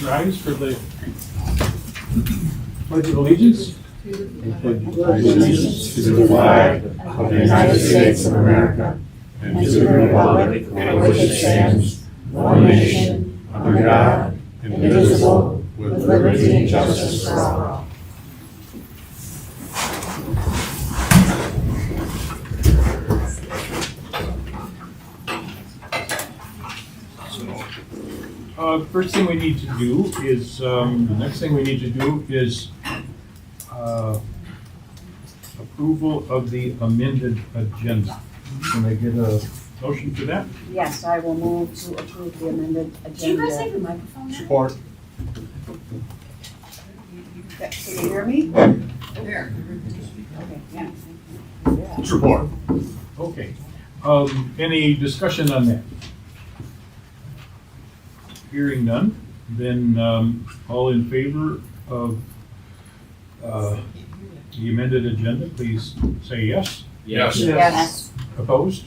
please rise for the Pledge of Allegiance. Allegiance to the flag of the United States of America and to the republic for which it stands, one nation, under God, indivisible, with liberty and justice for all. First thing we need to do is, the next thing we need to do is approval of the amended agenda. Can I get a motion for that? Yes, I will move to approve the amended agenda. Do you guys have your microphone there? Support. Can you hear me? There. Okay, yeah. Support. Okay. Any discussion on that? Hearing none, then all in favor of the amended agenda, please say yes. Yes. Yes. Opposed?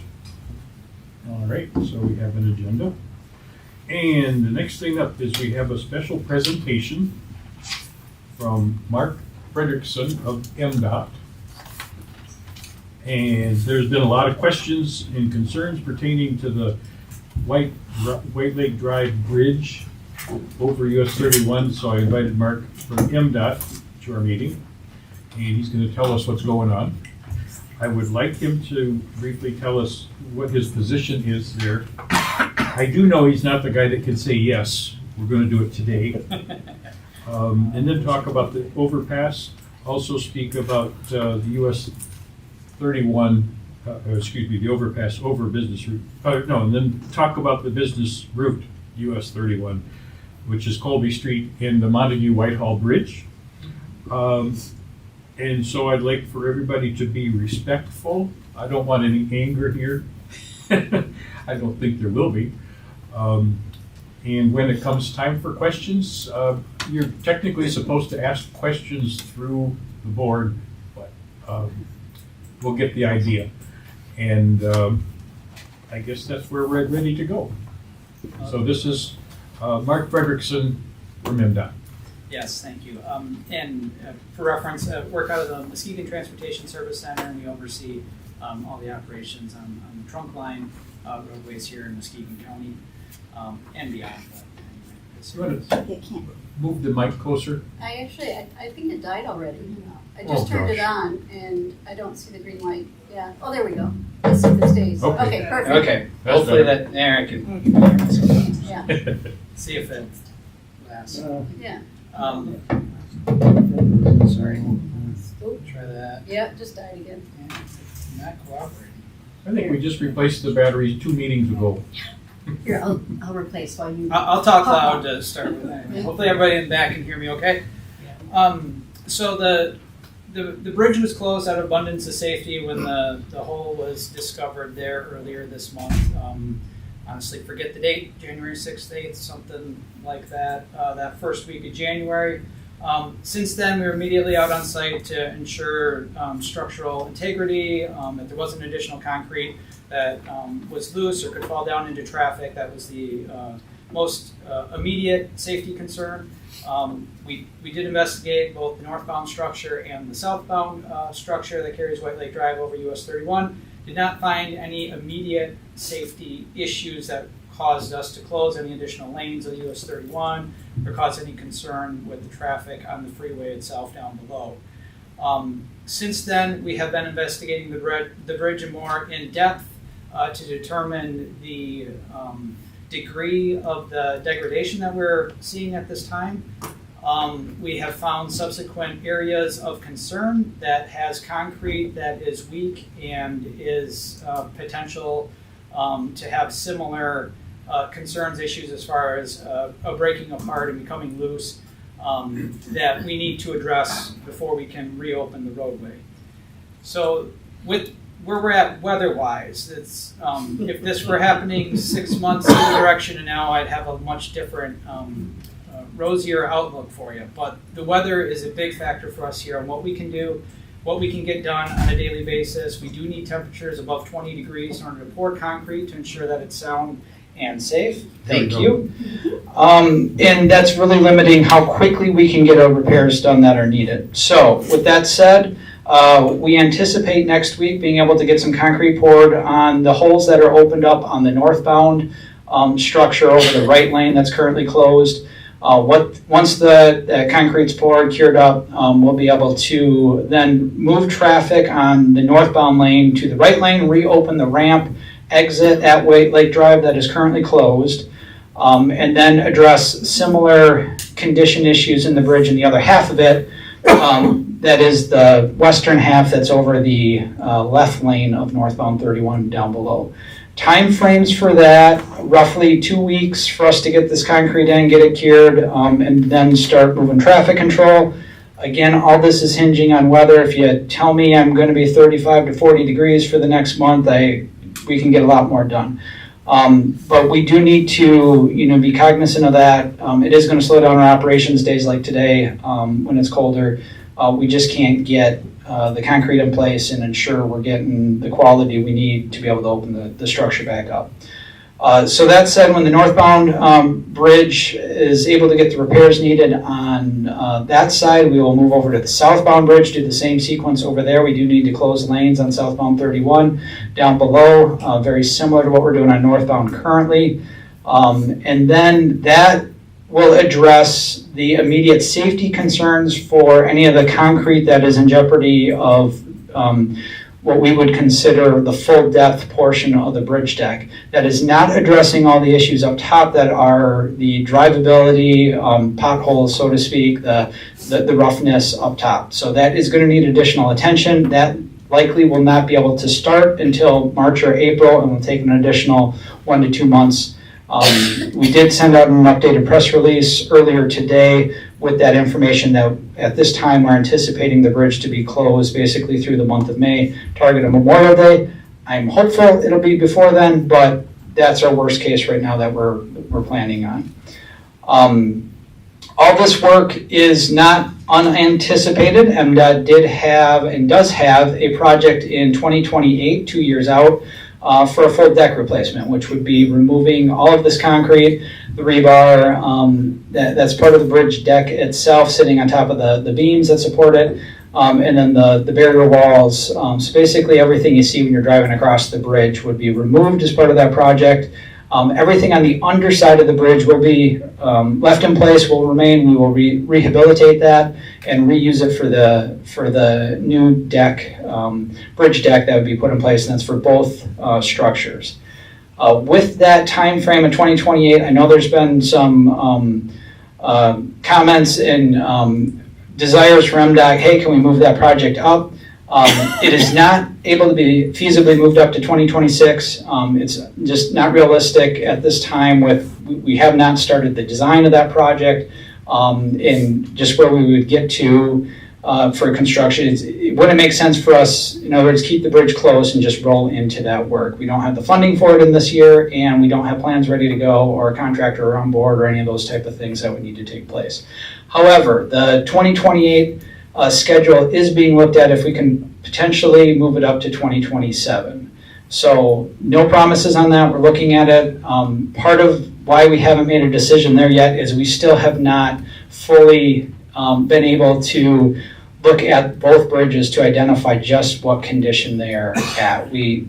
All right, so we have an agenda. And the next thing up is we have a special presentation from Mark Frederickson of MDOT. And there's been a lot of questions and concerns pertaining to the White Lake Drive Bridge over US 31, so I invited Mark from MDOT to our meeting, and he's going to tell us what's going on. I would like him to briefly tell us what his position is there. I do know he's not the guy that can say yes, we're going to do it today. And then talk about the overpass, also speak about the US 31, the overpass over business route. And then talk about the business route, US 31, which is Colby Street and the Montague Whitehall Bridge. And so I'd like for everybody to be respectful. I don't want any anger here. I don't think there will be. And when it comes time for questions, you're technically supposed to ask questions through the board, but we'll get the idea. And I guess that's where we're ready to go. So this is Mark Frederickson from MDOT. Yes, thank you. And for reference, work out of the Muskegon Transportation Service Center, and we oversee all the operations on the trunk line roadways here in Muskegon County and beyond. You want to move the mic closer? I think it died already. I just turned it on and I don't see the green light. Yeah. Oh, there we go. Let's see if it stays. Okay, perfect. Okay. Hopefully that there I can. Yeah. See if it lasts. Yeah. Sorry. Try that. Yep, just died again. Yeah, it's not cooperating. I think we just replaced the batteries 2 meetings ago. Here, I'll replace while you. I'll talk loud to start with. Anyway. Hopefully everybody in the back can hear me okay. So the bridge was closed out of abundance of safety when the hole was discovered there earlier this month. Honestly, forget the date, January 6th, 8th, something like that, that first week of January. Since then, we were immediately out on site to ensure structural integrity, that there wasn't additional concrete that was loose or could fall down into traffic. That was the most immediate safety concern. We did investigate both the northbound structure and the southbound structure that carries White Lake Drive over US 31. Did not find any immediate safety issues that caused us to close any additional lanes of US 31 or cause any concern with the traffic on the freeway itself down below. Since then, we have been investigating the bridge more in depth to determine the degree of the degradation that we're seeing at this time. We have found subsequent areas of concern that has concrete that is weak and is potential to have similar concerns, issues as far as a breaking apart and becoming loose that we need to address before we can reopen the roadway. So with where we're at weather-wise, it's if this were happening 6 months in the direction and now, I'd have a much different rosier outlook for you. But the weather is a big factor for us here on what we can do, what we can get done on a daily basis. We do need temperatures above 20 degrees in order to pour concrete to ensure that it's sound and safe. There we Thank go. you. And that's really limiting how quickly we can get our repairs done that are needed. So with that said, we anticipate next week being able to get some concrete poured on the holes that are opened up on the northbound structure over the right lane that's currently closed. Once the concrete's poured, cured up, we'll be able to then move traffic on the northbound lane to the right lane, reopen the ramp, exit at White Lake Drive that is currently closed, and then address similar condition issues in the bridge in the other half of it. That is the western half that's over the left lane of northbound 31 down below. Timeframes for that, roughly 2 weeks for us to get this concrete in, get it cured, and then start moving traffic control. Again, all this is hinging on weather. If you tell me I'm going to be 35 to 40 degrees for the next month, we can get a lot more done. But we do need to, be cognizant of that. It is going to slow down our operations days like today when it's colder. We just can't get the concrete in place and ensure we're getting the quality we need to be able to open the structure back up. So that said, when the northbound bridge is able to get the repairs needed on that side, we will move over to the southbound bridge, do the same sequence over there. We do need to close lanes on southbound 31 down below, very similar to what we're doing on northbound currently. And then that will address the immediate safety concerns for any of the concrete that is in jeopardy of what we would consider the full depth portion of the bridge deck. That is not addressing all the issues up top that are the drivability, potholes, so to speak, the roughness up top. So that is going to need additional attention. That likely will not be able to start until March or April and will take an additional 1 to 2 months. We did send out an updated press release earlier today with that information that at this time we're anticipating the bridge to be closed basically through the month of May, target of Memorial Day. I'm hopeful it'll be before then, but that's our worst case right now that we're planning on. All this work is not unanticipated. MDOT did have and does have a project in 2028, 2 years out, for a full deck replacement, which would be removing all of this concrete, the rebar, that's part of the bridge deck itself sitting on top of the beams that support it, and then the barrier walls. So basically everything you see when you're driving across the bridge would be removed as part of that project. Everything on the underside of the bridge will be left in place, will remain. We will rehabilitate that and reuse it for the new deck, bridge deck that would be put in place, and that's for both structures. With that time frame of 2028, I know there's been some comments and desires from MDOT, hey, can we move that project up? It is not able to be feasibly moved up to 2026. It's just not realistic at this time. We have not started the design of that project, and just where we would get to for construction. It wouldn't make sense for us, in other words, keep the bridge closed and just roll into that work. We don't have the funding for it in this year, and we don't have plans ready to go or a contractor on board or any of those type of things that would need to take place. However, the 2028 schedule is being looked at if we can potentially move it up to 2027. So no promises on that. We're looking at it. Part of why we haven't made a decision there yet is we still have not fully been able to look at both bridges to identify just what condition they are at. We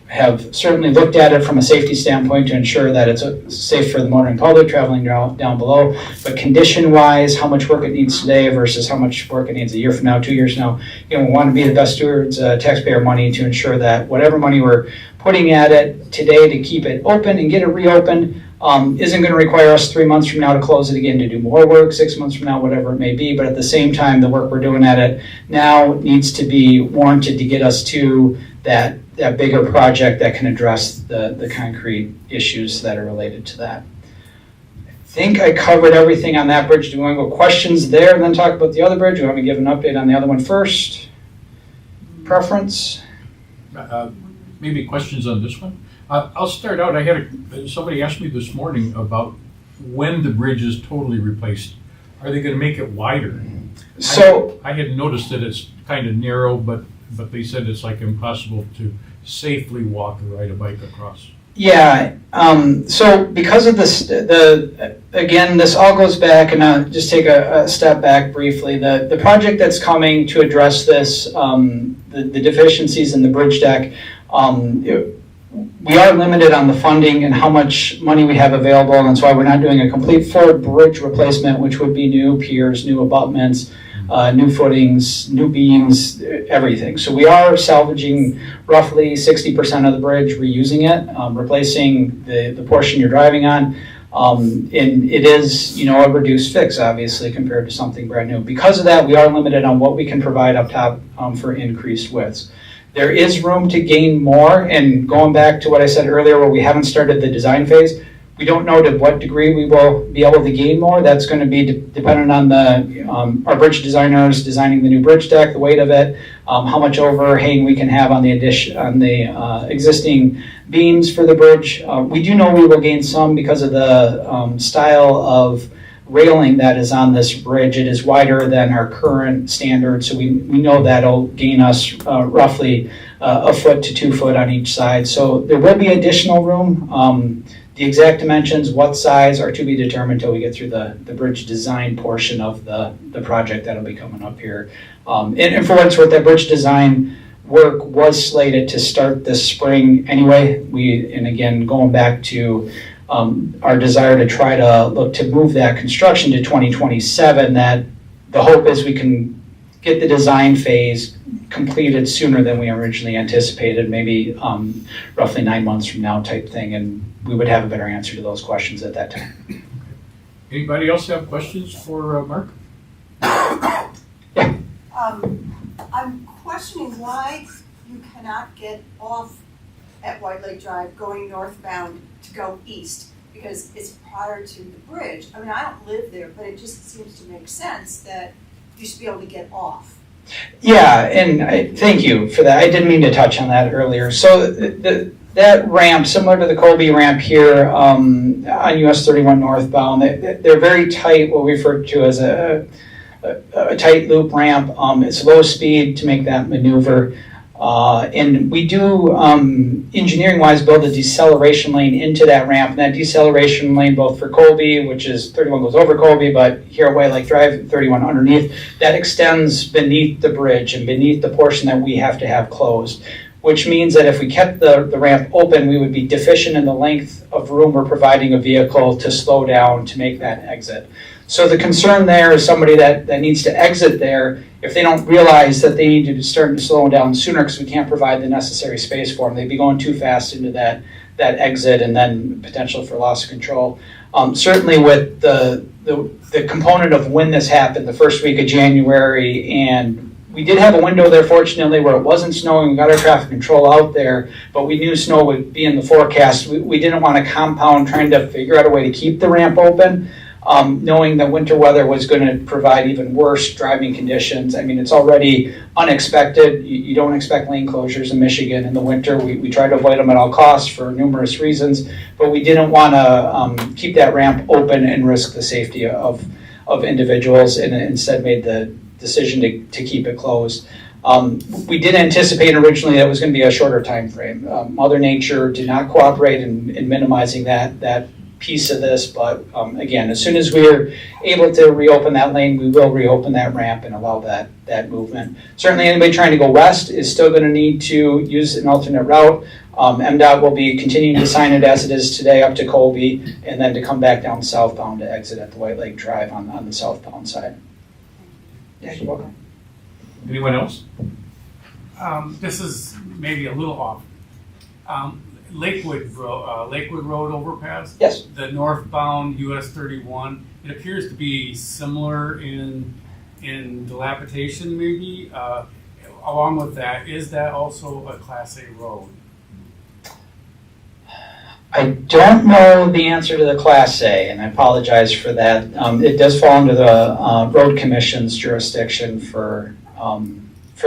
have certainly looked at it from a safety standpoint to ensure that it's safe for the motoring public traveling down below, but condition-wise, how much work it needs today versus how much work it needs a year from now, 2 years now, we want to be the best stewards of taxpayer money to ensure that whatever money we're putting at it today to keep it open and get it reopened isn't going to require us 3 months from now to close it again to do more work, 6 months from now, whatever it may be, but at the same time, the work we're doing at it now needs to be warranted to get us to that bigger project that can address the concrete issues that are related to that. I think I covered everything on that bridge. Do you want to go questions there and then talk about the other bridge? Do you want me to give an update on the other one first? Preference? Maybe questions on this one? I'll start out. I had somebody asked me this morning about when the bridge is totally replaced. Are they going to make it wider? So I had noticed that it's kind of narrow, but they said it's like impossible to safely walk or ride a bike across. Yeah, so because of this, again, this all goes back, and I'll just take a step back briefly. The project that's coming to address this, the deficiencies in the bridge deck, we are limited on the funding and how much money we have available, and that's why we're not doing a complete full bridge replacement, which would be new piers, new abutments, new footings, new beams, everything. So we are salvaging roughly 60% of the bridge, reusing it, replacing the portion you're driving on. And it is, a reduced fix, obviously, compared to something brand new. Because of that, we are limited on what we can provide up top for increased widths. There is room to gain more, and going back to what I said earlier, where we haven't started the design phase, we don't know to what degree we will be able to gain more. That's going to be dependent on our bridge designers designing the new bridge deck, the weight of it, how much overhang we can have on the existing beams for the bridge. We do know we will gain some because of the style of railing that is on this bridge. It is wider than our current standard, so we know that'll gain us roughly a foot to 2 foot on each side. So there will be additional room. The exact dimensions, what size, are to be determined until we get through the bridge design portion of the project that'll be coming up here. And for what it's worth, that bridge design work was slated to start this spring anyway. And again, going back to our desire to try to look to move that construction to 2027, that the hope is we can get the design phase completed sooner than we originally anticipated, maybe roughly 9 months from now type thing, and we would have a better answer to those questions at that time. Anybody else have questions for Mark? Yeah. I'm questioning why you cannot get off at White Lake Drive going northbound to go east, because it's prior to the bridge. I mean, I don't live there, but it just seems to make sense that you should be able to get off. Yeah, and thank you for that. I didn't mean to touch on that earlier. So that ramp, similar to the Colby ramp here on US 31 northbound, they're very tight, what we refer to as a tight loop ramp. It's low speed to make that maneuver. And we do, engineering-wise, build a deceleration lane into that ramp. And that deceleration lane, both for Colby, which is 31 goes over Colby, but here at White Lake Drive, 31 underneath, that extends beneath the bridge and beneath the portion that we have to have closed, which means that if we kept the ramp open, we would be deficient in the length of room we're providing a vehicle to slow down to make that exit. So the concern there is somebody that needs to exit there, if they don't realize that they need to start to slow down sooner because we can't provide the necessary space for them, they'd be going too fast into that exit and then potential for loss of control. Certainly with the component of when this happened, the first week of January, and we did have a window there, fortunately, where it wasn't snowing. We got our traffic control out there, but we knew snow would be in the forecast. We didn't want to compound trying to figure out a way to keep the ramp open. Knowing that winter weather was going to provide even worse driving conditions. I mean, it's already unexpected. You don't expect lane closures in Michigan in the winter. We try to avoid them at all costs for numerous reasons, but we didn't want to keep that ramp open and risk the safety of individuals, and instead made the decision to keep it closed. We did anticipate originally that it was going to be a shorter time frame. Mother Nature did not cooperate in minimizing that piece of this, but again, as soon as we're able to reopen that lane, we will reopen that ramp and allow that movement. Certainly anybody trying to go west is still going to need to use an alternate route. MDOT will be continuing to sign it as it is today up to Colby, and then to come back down southbound to exit at the White Lake Drive on the southbound side. Yeah, you're welcome. Anyone else? This is maybe a little off. Lakewood Road overpass. Yes. The northbound US 31. It appears to be similar in dilapidation, maybe. Along with that, is that also a Class A road? I don't know the answer to the Class A, and I apologize for that. It does fall under the Road Commission's jurisdiction for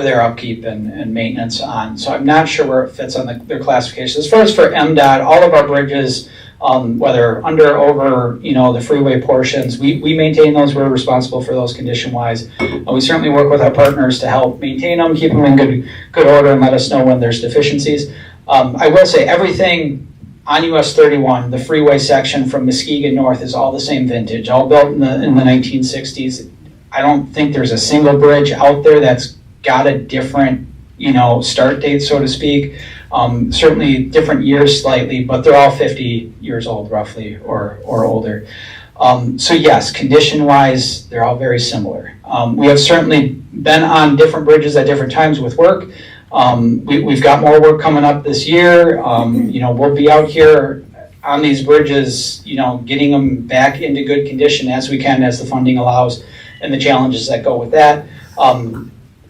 their upkeep and maintenance on. So I'm not sure where it fits on their classification. As far as for MDOT, all of our bridges, whether under or over, the freeway portions, we maintain those. We're responsible for those condition-wise. We certainly work with our partners to help maintain them, keep them in good order, and let us know when there's deficiencies. I will say everything on US 31, the freeway section from Muskegon north is all the same vintage, all built in the 1960s. I don't think there's a single bridge out there that's got a different, start date, so to speak. Certainly different years slightly, but they're all 50 years old roughly or older. So yes, condition-wise, they're all very similar. We have certainly been on different bridges at different times with work. We've got more work coming up this year. We'll be out here on these bridges, getting them back into good condition as we can, as the funding allows, and the challenges that go with that.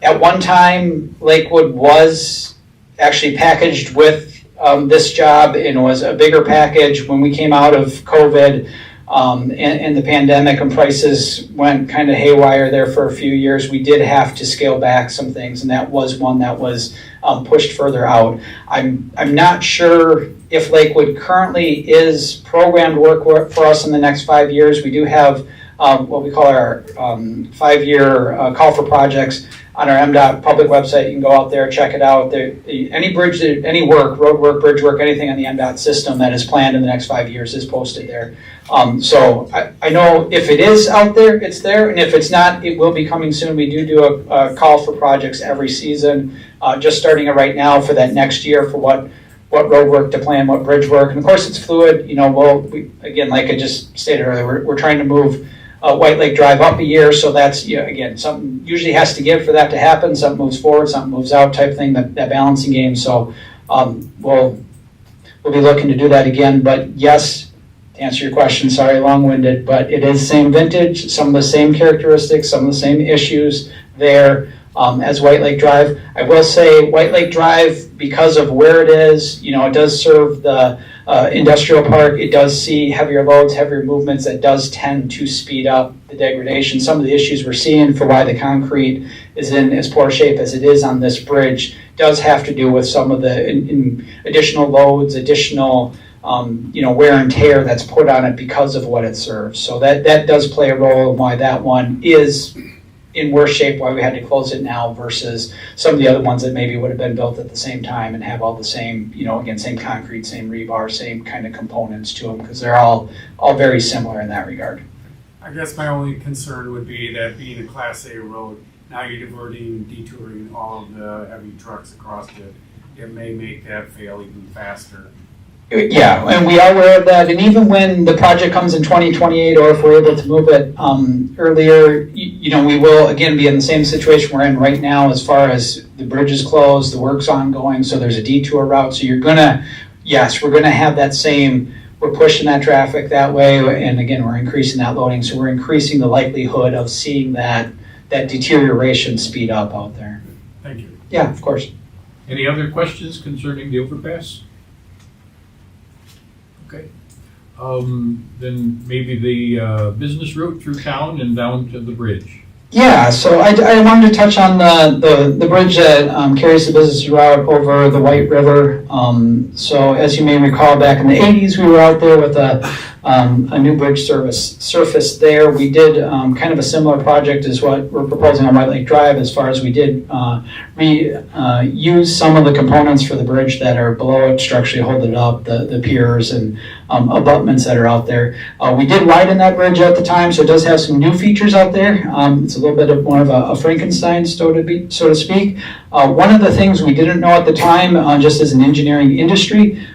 At one time, Lakewood was actually packaged with this job, and it was a bigger package. When we came out of COVID and the pandemic and prices went kind of haywire there for a few years, we did have to scale back some things, and that was one that was pushed further out. I'm not sure if Lakewood currently is programmed work for us in the next 5 years. We do have what we call our 5-year call for projects on our MDOT public website. You can go out there, check it out. Any bridge, any work, road work, bridge work, anything on the MDOT system that is planned in the next 5 years is posted there. So I know if it is out there, it's there, and if it's not, it will be coming soon. We do a call for projects every season, just starting it right now for that next year for what road work to plan, what bridge work, and of course it's fluid. Again, like I just stated earlier, we're trying to move White Lake Drive up a year, so that's, again, something usually has to give for that to happen. Something moves forward, something moves out type thing, that balancing game. So we'll be looking to do that again. But yes, to answer your question, sorry, long-winded, but it is same vintage, some of the same characteristics, some of the same issues there as White Lake Drive. I will say White Lake Drive, because of where it is, it does serve the industrial park. It does see heavier loads, heavier movements. That does tend to speed up the degradation. Some of the issues we're seeing for why the concrete is in as poor shape as it is on this bridge does have to do with some of the additional loads, additional wear and tear that's put on it because of what it serves. So that does play a role in why that one is in worse shape, why we had to close it now versus some of the other ones that maybe would have been built at the same time and have all the same, again, same concrete, same rebar, same kind of components to them, because they're all very similar in that regard. I guess my only concern would be that being a Class A road, now you're detouring all of the heavy trucks across it. It may make that fail even faster. Yeah, and we are aware of that. And even when the project comes in 2028, or if we're able to move it earlier, we will again be in the same situation we're in right now as far as the bridge is closed, the work's ongoing, so there's a detour route. So we're gonna have that same, we're pushing that traffic that way, and again, we're increasing that loading, so we're increasing the likelihood of seeing that deterioration speed up out there. Thank you. Yeah, of course. Any other questions concerning the overpass? Okay. Then maybe the business route through town and down to the bridge. Yeah, so I wanted to touch on the bridge that carries the business route over the White River. So as you may recall, back in the 80s, we were out there with a new bridge surface there. We did kind of a similar project as what we're proposing on White Lake Drive, as far as we did reuse some of the components for the bridge that are below it, structurally hold it up, the piers and abutments that are out there. We did widen that bridge at the time, so it does have some new features out there. It's a little bit of more of a Frankenstein, so to speak. One of the things we didn't know at the time, just as an engineering industry,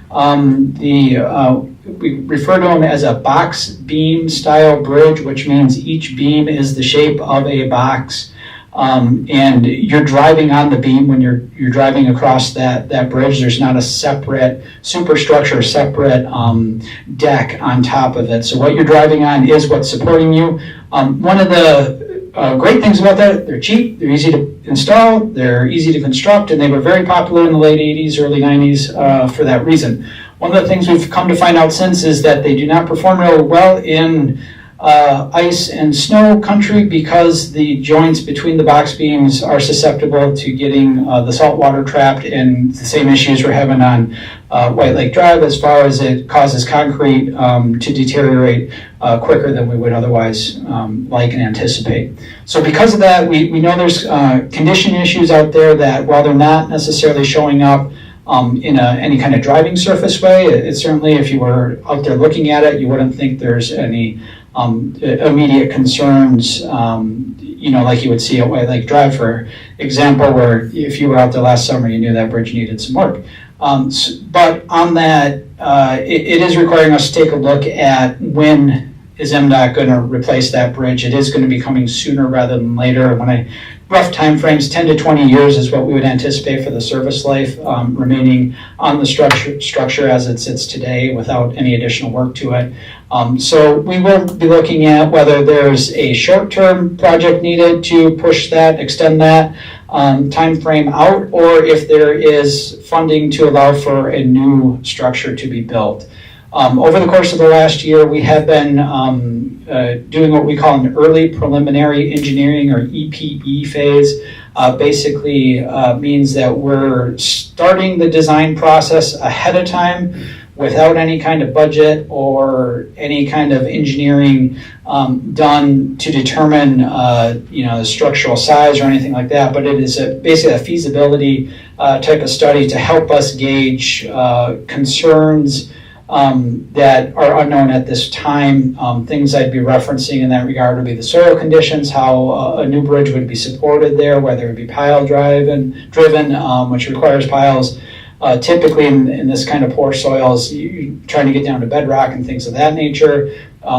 we refer to them as a box beam style bridge, which means each beam is the shape of a box. And you're driving on the beam when you're driving across that bridge. There's not a separate superstructure, separate deck on top of it. So what you're driving on is what's supporting you. One of the great things about that, they're cheap, they're easy to install, they're easy to construct, and they were very popular in the late 80s, early 90s for that reason. One of the things we've come to find out since is that they do not perform real well in ice and snow country, because the joints between the box beams are susceptible to getting the salt water trapped, and the same issues we're having on White Lake Drive, as far as it causes concrete to deteriorate quicker than we would otherwise like and anticipate. So because of that, we know there's condition issues out there that, while they're not necessarily showing up in any kind of driving surface way. It certainly, if you were out there looking at it, you wouldn't think there's any immediate concerns, like you would see at White Lake Drive, for example, where if you were out there last summer, you knew that bridge needed some work. But on that, it is requiring us to take a look at when is MDOT going to replace that bridge. It is going to be coming sooner rather than later. Rough timeframes, 10 to 20 years is what we would anticipate for the service life remaining on the structure as it sits today without any additional work to it. So we will be looking at whether there's a short-term project needed to push that, extend that time frame out, or if there is funding to allow for a new structure to be built. Over the course of the last year, we have been doing what we call an early preliminary engineering, or EPE phase. Basically means that we're starting the design process ahead of time without any kind of budget or any kind of engineering done to determine the structural size or anything like that. But it is basically a feasibility type of study to help us gauge concerns that are unknown at this time. Things I'd be referencing in that regard would be the soil conditions, how a new bridge would be supported there, whether it be pile driven, which requires piles. Typically in this kind of poor soils, you're trying to get down to bedrock and things of that nature.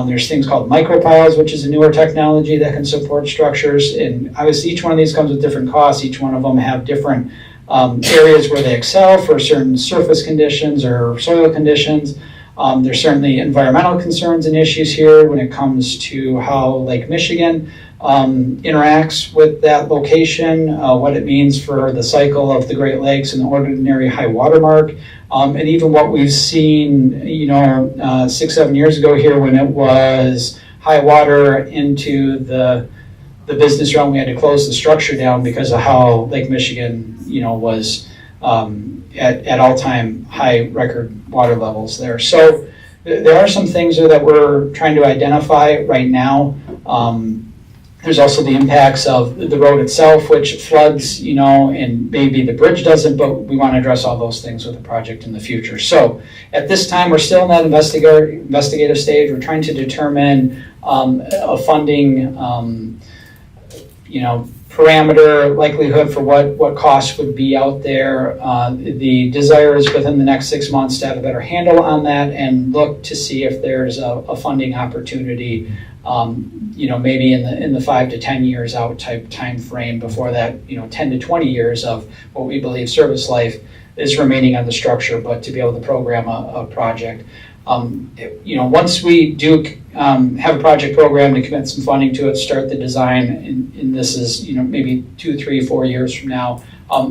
There's things called micropiles, which is a newer technology that can support structures. And obviously each one of these comes with different costs. Each one of them have different areas where they excel for certain surface conditions or soil conditions. There's certainly environmental concerns and issues here when it comes to how Lake Michigan interacts with that location, what it means for the cycle of the Great Lakes and the ordinary high water mark, and even what we've seen 6-7 years ago here when it was high water into the business realm. We had to close the structure down because of how Lake Michigan was at all-time high record water levels there. So there are some things there that we're trying to identify right now. There's also the impacts of the road itself, which floods, and maybe the bridge doesn't, but we want to address all those things with the project in the future. So at this time, we're still in that investigative stage. We're trying to determine a funding, parameter, likelihood for what costs would be out there. The desire is within the next 6 months to have a better handle on that and look to see if there's a funding opportunity, maybe in the 5 to 10 years out type time frame before that, 10 to 20 years of what we believe service life is remaining on the structure, but to be able to program a project. Once we do have a project program to commit some funding to it, start the design, and this is maybe 2, 3, 4 years from now,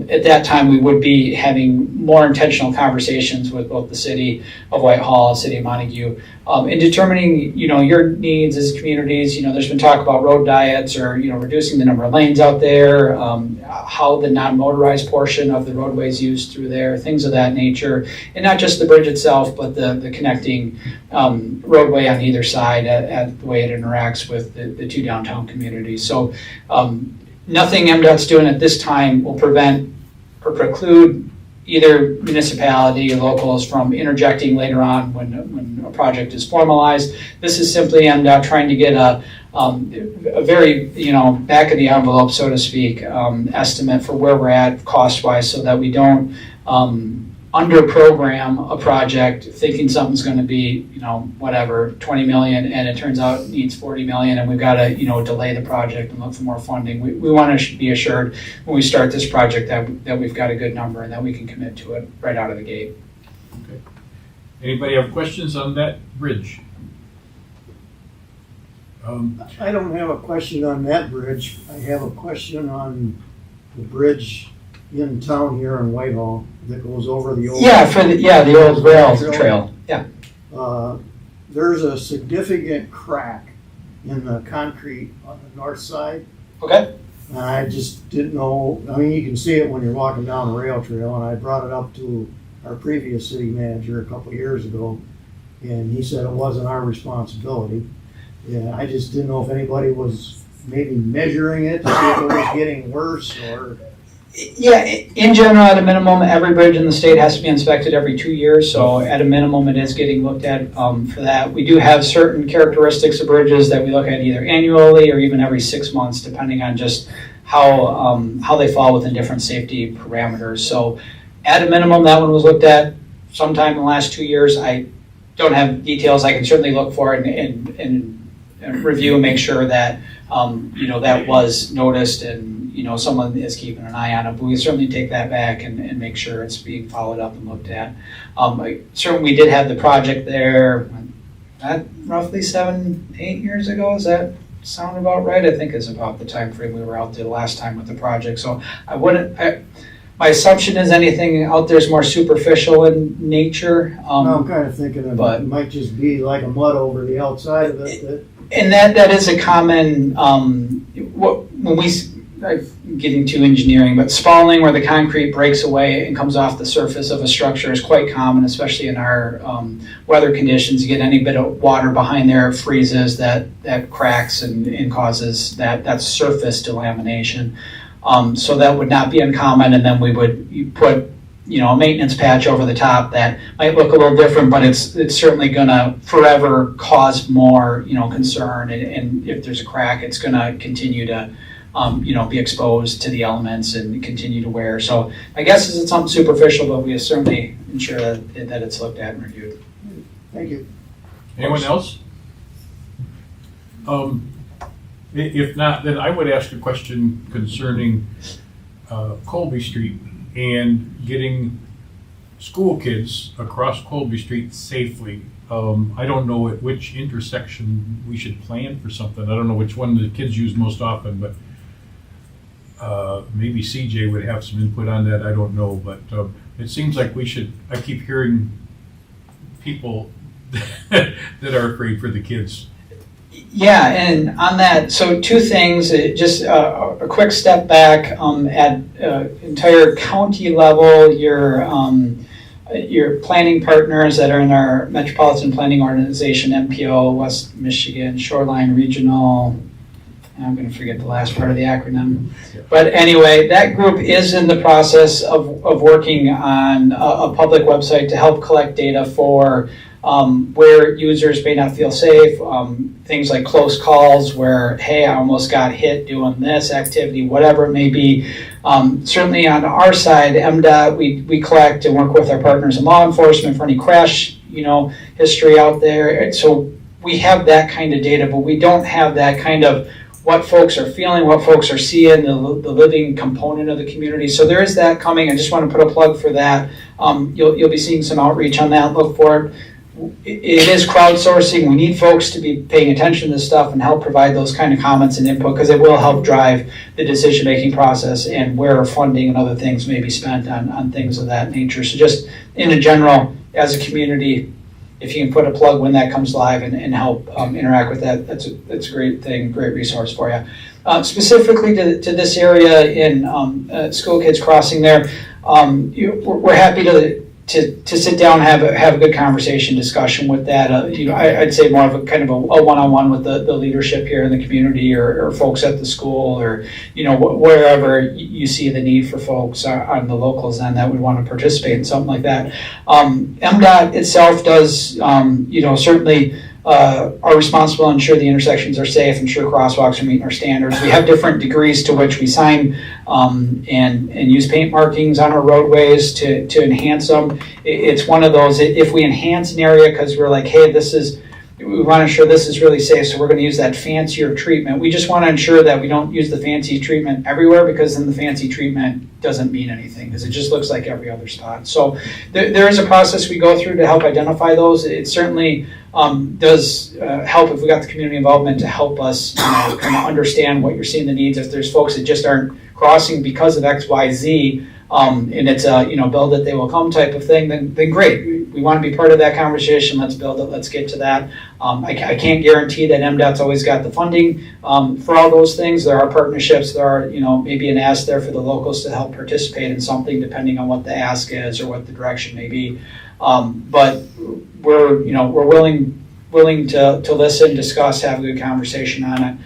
at that time we would be having more intentional conversations with both the City of Whitehall and City of Montague in determining your needs as communities. There's been talk about road diets or reducing the number of lanes out there, how the non-motorized portion of the roadways used through there, things of that nature, and not just the bridge itself, but the connecting roadway on either side at the way it interacts with the two downtown communities. So nothing MDOT's doing at this time will prevent or preclude either municipality or locals from interjecting later on when a project is formalized. This is simply MDOT trying to get a very back of the envelope, so to speak, estimate for where we're at cost-wise, so that we don't under-program a project thinking something's going to be 20 million, and it turns out it needs 40 million, and we've got to delay the project and look for more funding. We want to be assured when we start this project that we've got a good number and that we can commit to it right out of the gate. Okay. Anybody have questions on that bridge? I don't have a question on that bridge. I have a question on the bridge in town here in Whitehall that goes over the old... the old rail trail. Yeah. There's a significant crack in the concrete on the north side. Okay. And I just didn't know, you can see it when you're walking down the rail trail, and I brought it up to our previous city manager a couple of years ago, and he said it wasn't our responsibility. Yeah, I just didn't know if anybody was maybe measuring it to see if it was getting worse, or Yeah, in general, at a minimum, every bridge in the state has to be inspected every 2 years, so at a minimum, it is getting looked at for that. We do have certain characteristics of bridges that we look at either annually or even every 6 months, depending on just how they fall within different safety parameters. So at a minimum, that one was looked at sometime in the last 2 years. I don't have details. I can certainly look for it and review and make sure that that was noticed and someone is keeping an eye on it. But we certainly take that back and make sure it's being followed up and looked at. Certainly, we did have the project there roughly 7-8 years ago. Does that sound about right? I think is about the time frame we were out there last time with the project. So my assumption is anything out there is more superficial in nature. I'm kind of thinking of but- it might just be like a mud over the outside of it. And that is a common, I'm getting to engineering, but spalling where the concrete breaks away and comes off the surface of a structure is quite common, especially in our weather conditions. You get any bit of water behind there, it freezes, that cracks and causes that surface delamination. So that would not be uncommon, and then we would put a maintenance patch over the top that might look a little different, but it's certainly gonna forever cause more concern, and if there's a crack, it's gonna continue to be exposed to the elements and continue to wear. So I guess it's something superficial, but we certainly ensure that it's looked at and reviewed. Thank you. Anyone else? If not, then I would ask a question concerning Colby Street and getting school kids across Colby Street safely. I don't know at which intersection we should plan for something. I don't know which one the kids use most often, but maybe CJ would have some input on that. I don't know, but it seems like we should. I keep hearing people that are afraid for the kids. Yeah, and on that, so two things, just a quick step back at entire county level, your planning partners that are in our Metropolitan Planning Organization, MPO, West Michigan, Shoreline Regional, I'm going to forget the last part of the acronym. But anyway, that group is in the process of working on a public website to help collect data for where users may not feel safe, things like close calls where, hey, I almost got hit doing this activity, whatever it may be. Certainly on our side, MDOT, we collect and work with our partners in law enforcement for any crash, history out there. So we have that kind of data, but we don't have that kind of what folks are feeling, what folks are seeing, the living component of the community. So there is that coming. I just want to put a plug for that. You'll be seeing some outreach on that. Look for it. It is crowdsourcing. We need folks to be paying attention to this stuff and help provide those kind of comments and input, because it will help drive the decision-making process and where funding and other things may be spent on things of that nature. So just in a general, as a community, if you can put a plug when that comes live and help interact with that, that's a great thing, great resource for you. Specifically to this area in school kids crossing there, we're happy to sit down and have a good conversation, discussion with that. I'd say more of a kind of a one-on-one with the leadership here in the community or folks at the school or wherever you see the need for folks on the locals end that would want to participate in something like that. MDOT itself does certainly are responsible to ensure the intersections are safe, ensure crosswalks are meeting our standards. We have different degrees to which we sign and use paint markings on our roadways to enhance them. It's one of those, if we enhance an area because we're like, hey, we want to ensure this is really safe, so we're going to use that fancier treatment. We just want to ensure that we don't use the fancy treatment everywhere, because then the fancy treatment doesn't mean anything, because it just looks like every other spot. So there is a process we go through to help identify those. It certainly does help if we got the community involvement to help us kind of understand what you're seeing the needs. If there's folks that just aren't crossing because of X, Y, Z, and it's a build it, they will come type of thing, then great. We want to be part of that conversation. Let's build it. Let's get to that. I can't guarantee that MDOT's always got the funding for all those things. There are partnerships. There are maybe an ask there for the locals to help participate in something depending on what the ask is or what the direction may be. But we're willing willing to listen, discuss, have a good conversation on it.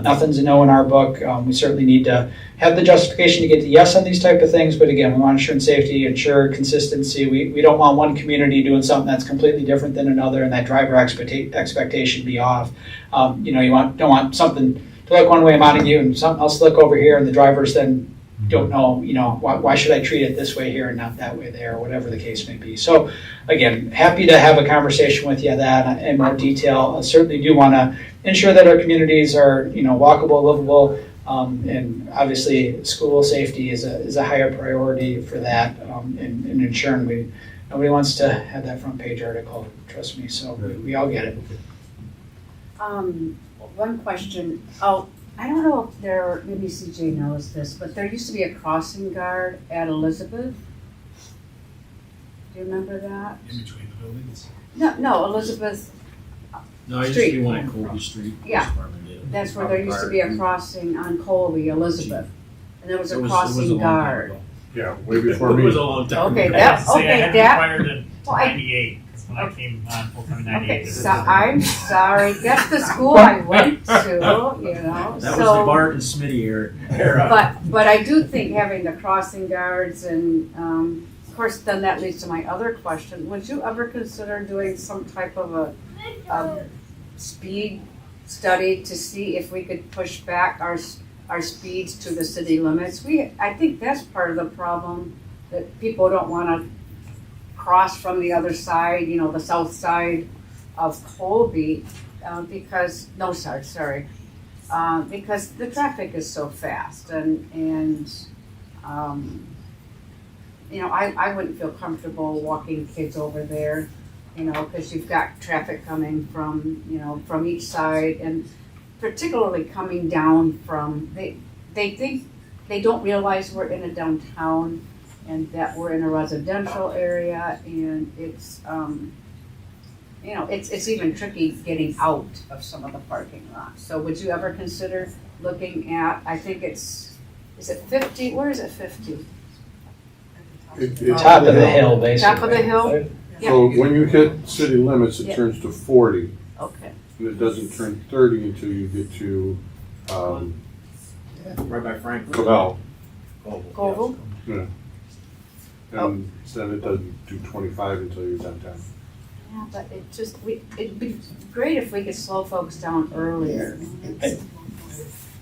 Nothing's a no in our book. We certainly need to have the justification to get the yes on these type of things, but again, we want insurance safety, ensure consistency. We don't want one community doing something that's completely different than another and that driver expectation be off. You don't want something to look one way in Montague and something else to look over here, and the drivers then don't know, why should I treat it this way here and not that way there, or whatever the case may be. So again, happy to have a conversation with you on that in more detail. I certainly do want to ensure that our communities are, walkable, livable, and obviously school safety is a higher priority for that, and ensuring nobody wants to have that front page article, trust me, so we all get it. One question. I don't know if maybe CJ knows this, but there used to be a crossing guard at Elizabeth. Do you remember that? In between the buildings? No, Elizabeth. No, I used Street. to be one at Colby Street. Yeah. That's where there used to be a crossing on Colby, Elizabeth. And there was a crossing guard. Yeah, way before It me. was a long time Okay, ago. that, okay, I had that, retired in well, I- 98, because when I came on full-time in 98. okay, so I'm sorry, guess the school I went to, That was the so. Bart and Smitty era. But I do think having the crossing guards and, of course, then that leads to my other question. Would you ever consider doing some type of a speed study to see if we could push back our speeds to the city limits? I think that's part of the problem, that people don't want to cross from the other side, the south side of Colby, because the traffic is so fast, and I wouldn't feel comfortable walking kids over there, because you've got traffic coming from each side, and particularly coming down from, they think, they don't realize we're in a downtown and that we're in a residential area, and it's even tricky getting out of some of the parking lots. So would you ever consider looking at, I think is it 50, where is it 50? Top of the hill, basically. Top of the hill? So when you hit city limits, it turns to 40, Okay. and it doesn't turn 30 until you get to, Right by Franklin. Cavell. Koval? Yeah. And then it doesn't do 25 until you're downtown. Yeah, but it'd be great if we could slow folks down earlier.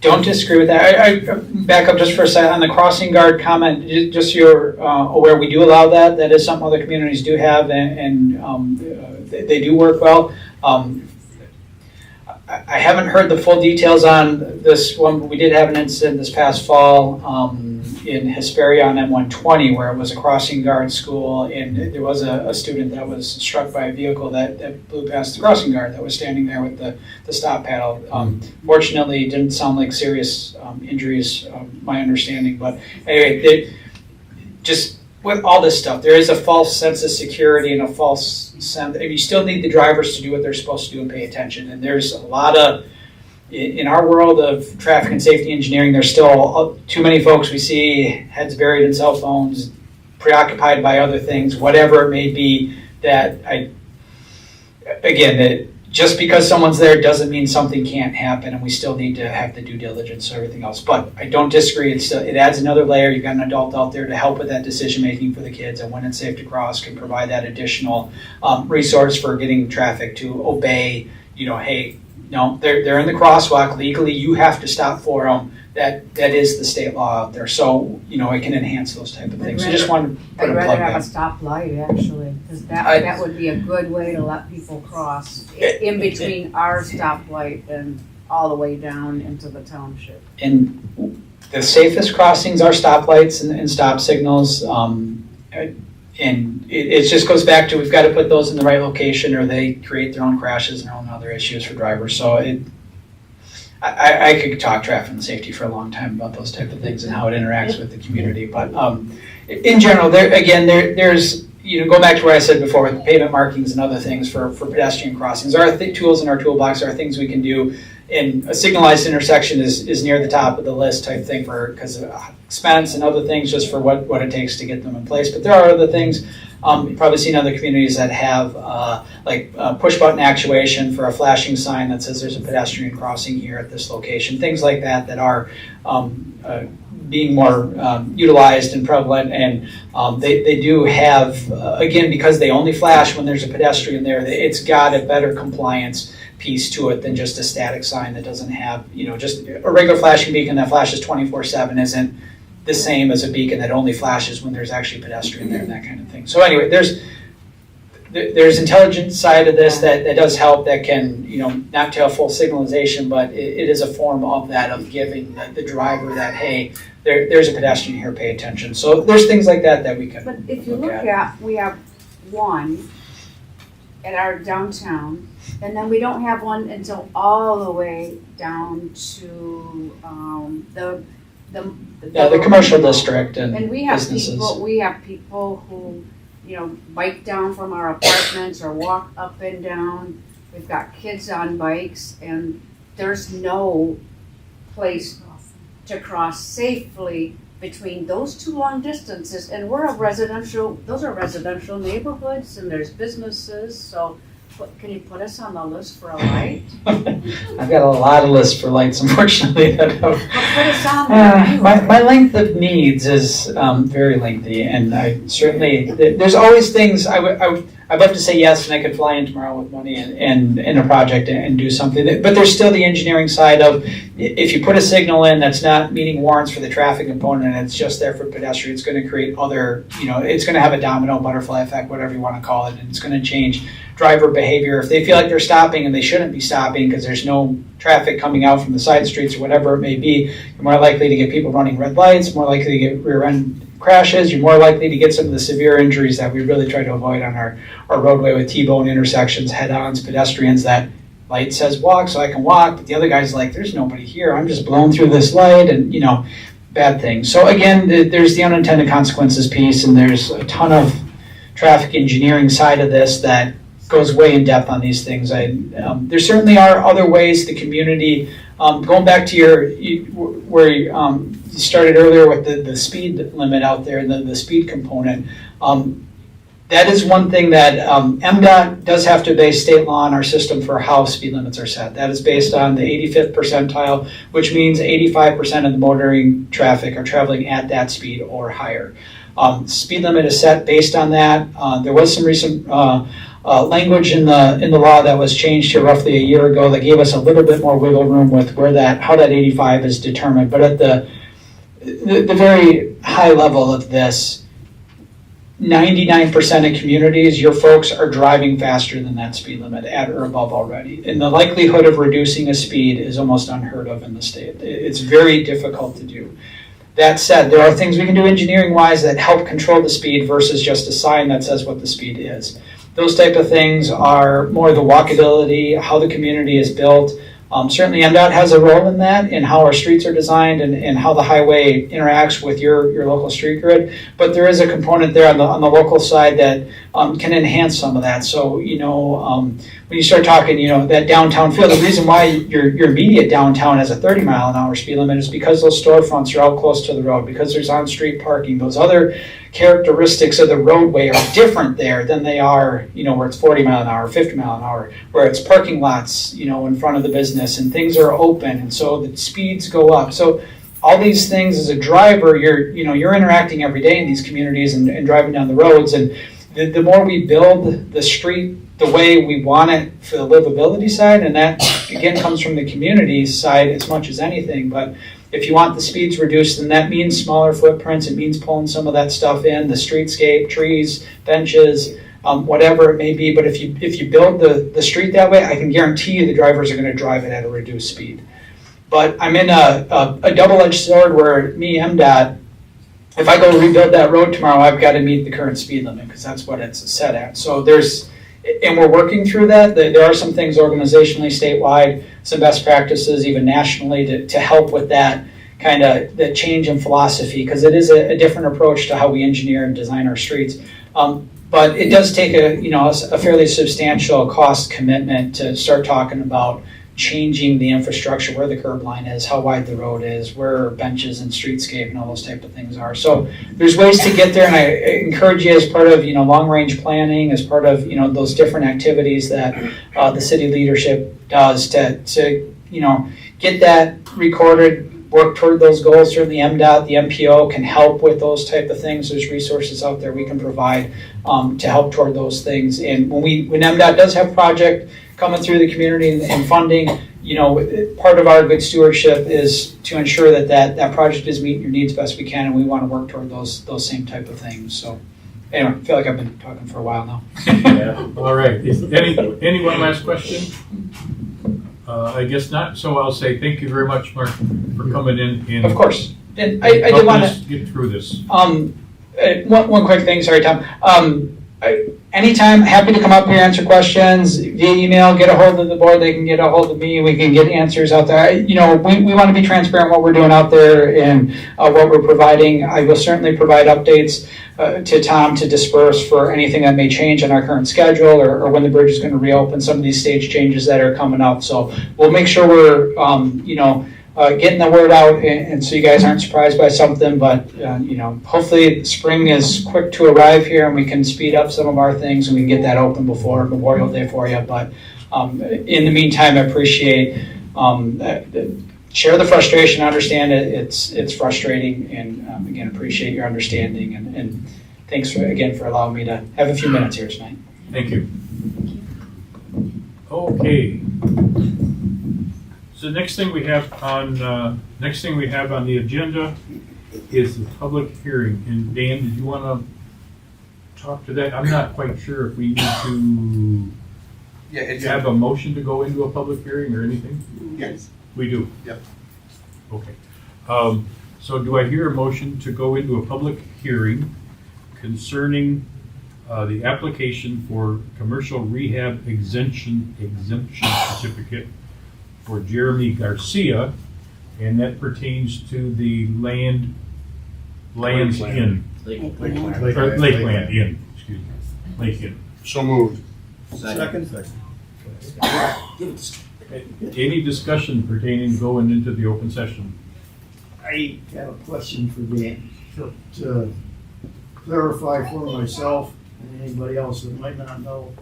Don't disagree with that. I back up just for a second on the crossing guard comment. Just so you're aware, we do allow that. That is something other communities do have, and they do work well. I haven't heard the full details on this one, but we did have an incident this past fall in Hesperia on M120 where it was a crossing guard school, and there was a student that was struck by a vehicle that blew past the crossing guard that was standing there with the stop paddle. Fortunately, it didn't sound like serious injuries, my understanding, but anyway, just with all this stuff, there is a false sense of security and a false sense. You still need the drivers to do what they're supposed to do and pay attention. And there's a lot of, in our world of traffic and safety engineering, there's still too many folks we see heads buried in cell phones, preoccupied by other things, whatever it may be. Just because someone's there doesn't mean something can't happen, and we still need to have the due diligence and everything else. But I don't disagree. It adds another layer. You've got an adult out there to help with that decision making for the kids, and when it's safe to cross, can provide that additional resource for getting traffic to obey. Hey, no, they're in the crosswalk legally. You have to stop for them. That is the state law out there. So it can enhance those type of things. So just wanted to put I'd a rather plug have in. a stoplight, actually, because that would be a good way to let people cross in between our stoplight and all the way down into the township. And the safest crossings are stoplights and stop signals. And it just goes back to, we've got to put those in the right location, or they create their own crashes and their own other issues for drivers. So I could talk traffic and safety for a long time about those type of things and how it interacts with the community. But in general, there's go back to what I said before with pavement markings and other things for pedestrian crossings. There are tools in our toolbox. There are things we can do. And a signalized intersection is near the top of the list type thing because of expense and other things, just for what it takes to get them in place. But there are other things You've probably seen other communities that have push button actuation for a flashing sign that says there's a pedestrian crossing here at this location. Things like that that are being more utilized and prevalent, and they do have, again, because they only flash when there's a pedestrian there, it's got a better compliance piece to it than just a static sign that doesn't have, just a regular flashing beacon that flashes 24/7 isn't the same as a beacon that only flashes when there's actually pedestrian there and that kind of thing. So anyway, there's intelligence side of this that does help, that can, not tell full signalization, but it is a form of that, of giving the driver that, hey, there's a pedestrian here, pay attention. So there's things like that we can But if you look at, we have one at our downtown, and then we don't have one until all the way down to the commercial district and we have businesses. people who, bike down from our apartments or walk up and down. We've got kids on bikes, and there's no place to cross safely between those two long distances. And those are residential neighborhoods, and there's businesses, so can you put us on the list for a light? I've got a lot of lists for lights, unfortunately. Put us on there. My length of needs is very lengthy, and I certainly, there's always things I'd love to say yes, and I could fly in tomorrow with money and a project and do something. But there's still the engineering side of, if you put a signal in that's not meeting warrants for the traffic component, and it's just there for pedestrians, it's going to create other, it's going to have a domino, butterfly effect, whatever you want to call it, and it's going to change driver behavior. If they feel like they're stopping and they shouldn't be stopping because there's no traffic coming out from the side streets or whatever it may be, you're more likely to get people running red lights, more likely to get rear end crashes, you're more likely to get some of the severe injuries that we really try to avoid on our roadway with T-bone intersections, head-ons, pedestrians that light says walk, so I can walk, but the other guy's like, there's nobody here, I'm just blown through this light, and bad things. So again, there's the unintended consequences piece, and there's a ton of traffic engineering side of this that goes way in depth on these things. There certainly are other ways the community, going back to where you started earlier with the speed limit out there, the speed component. That is one thing that MDOT does have to base state law on our system for how speed limits are set. That is based on the 85th percentile, which means 85% of the motoring traffic are traveling at that speed or higher. Speed limit is set based on that. There was some recent language in the law that was changed here roughly a year ago that gave us a little bit more wiggle room with how that 85 is determined. But at the very high level of this, 99% of communities, your folks are driving faster than that speed limit, at or above already. And the likelihood of reducing a speed is almost unheard of in the state. It's very difficult to do. That said, there are things we can do engineering-wise that help control the speed versus just a sign that says what the speed is. Those type of things are more the walkability, how the community is built. Certainly MDOT has a role in that, in how our streets are designed and how the highway interacts with your local street grid. But there is a component there on the local side that can enhance some of that. So, when you start talking, that downtown feel, the reason why your immediate downtown has a 30-mile-an-hour speed limit is because those storefronts are out close to the road, because there's on-street parking. Those other characteristics of the roadway are different there than they are, where it's 40 mile an hour, 50 mile an hour, where it's parking lots, in front of the business and things are open, and so the speeds go up. So all these things as a driver, you're interacting every day in these communities and driving down the roads, and the more we build the street the way we want it for the livability side, and that again comes from the community side as much as anything, but if you want the speeds reduced, then that means smaller footprints. It means pulling some of that stuff in, the streetscape, trees, benches, whatever it may be. But if you build the street that way, I can guarantee you the drivers are going to drive it at a reduced speed. But I'm in a double-edged sword where me, MDOT, if I go rebuild that road tomorrow, I've got to meet the current speed limit because that's what it's set at. So and we're working through that. There are some things organizationally, statewide, some best practices, even nationally, to help with that kind of the change in philosophy, because it is a different approach to how we engineer and design our streets. But it does take a fairly substantial cost commitment to start talking about changing the infrastructure, where the curb line is, how wide the road is, where benches and streetscape and all those type of things are. So there's ways to get there, and I encourage you as part of, long-range planning, as part of, those different activities that the city leadership does to get that recorded, work toward those goals. Certainly MDOT, the MPO can help with those type of things. There's resources out there we can provide to help toward those things. And when MDOT does have project coming through the community and funding, part of our good stewardship is to ensure that project is meeting your needs best we can, and we want to work toward those same type of things. So anyway, I feel like I've been talking for a while now. All right. Any one last question? I guess not. So I'll say thank you very much, Mark, for coming in and Of course. And I did helping want us get through this. one quick thing, sorry, Tom. Anytime, happy to come up here, answer questions via email, get a hold of the board, they can get a hold of me, we can get answers out there. We want to be transparent what we're doing out there and what we're providing. I will certainly provide updates to Tom to disperse for anything that may change on our current schedule or when the bridge is going to reopen, some of these stage changes that are coming up. So we'll make sure we're, getting the word out, and so you guys aren't surprised by something, but hopefully spring is quick to arrive here and we can speed up some of our things and we can get that open before Memorial Day for you. But in the meantime, I appreciate, share the frustration, understand it's frustrating, and again, appreciate your understanding, and thanks again for allowing me to have a few minutes here tonight. Thank you. Okay. So next thing we have on the agenda is the public hearing. And Dan, did you want to talk to that? I'm not quite sure if we need to have a motion to go into a public hearing or anything. Yes. We do. Yep. Okay. So do I hear a motion to go into a public hearing concerning the application for commercial rehab exemption certificate for Jeremy Garcia, and that pertains to the Lands Inn. Lakeland Inn, excuse me. Lake Inn. So moved. Second. Any discussion pertaining to going into the open session? I have a question for Dan to clarify for myself and anybody else that might not know.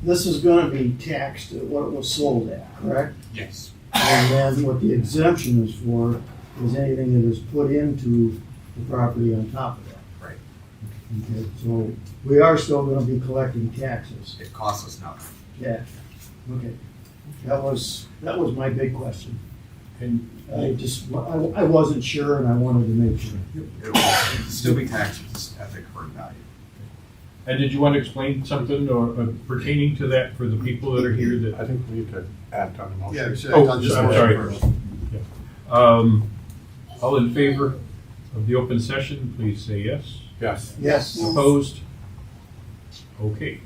This is gonna be taxed at what it was sold at, correct? Yes. And then what the exemption is for is anything that is put into the property on top of that. Right. Okay, so we are still gonna be collecting taxes. It costs us nothing. Yeah, okay. That was my big question. And I wasn't sure and I wanted to make sure. It will still be taxed at the current value. And did you want to explain something or pertaining to that for the people that are here that? I think we need to add on the motion. Yeah, we should Oh, have done this I'm one sorry. first. All in favor of the open session, please say yes. Yes. Yes. Opposed? Okay,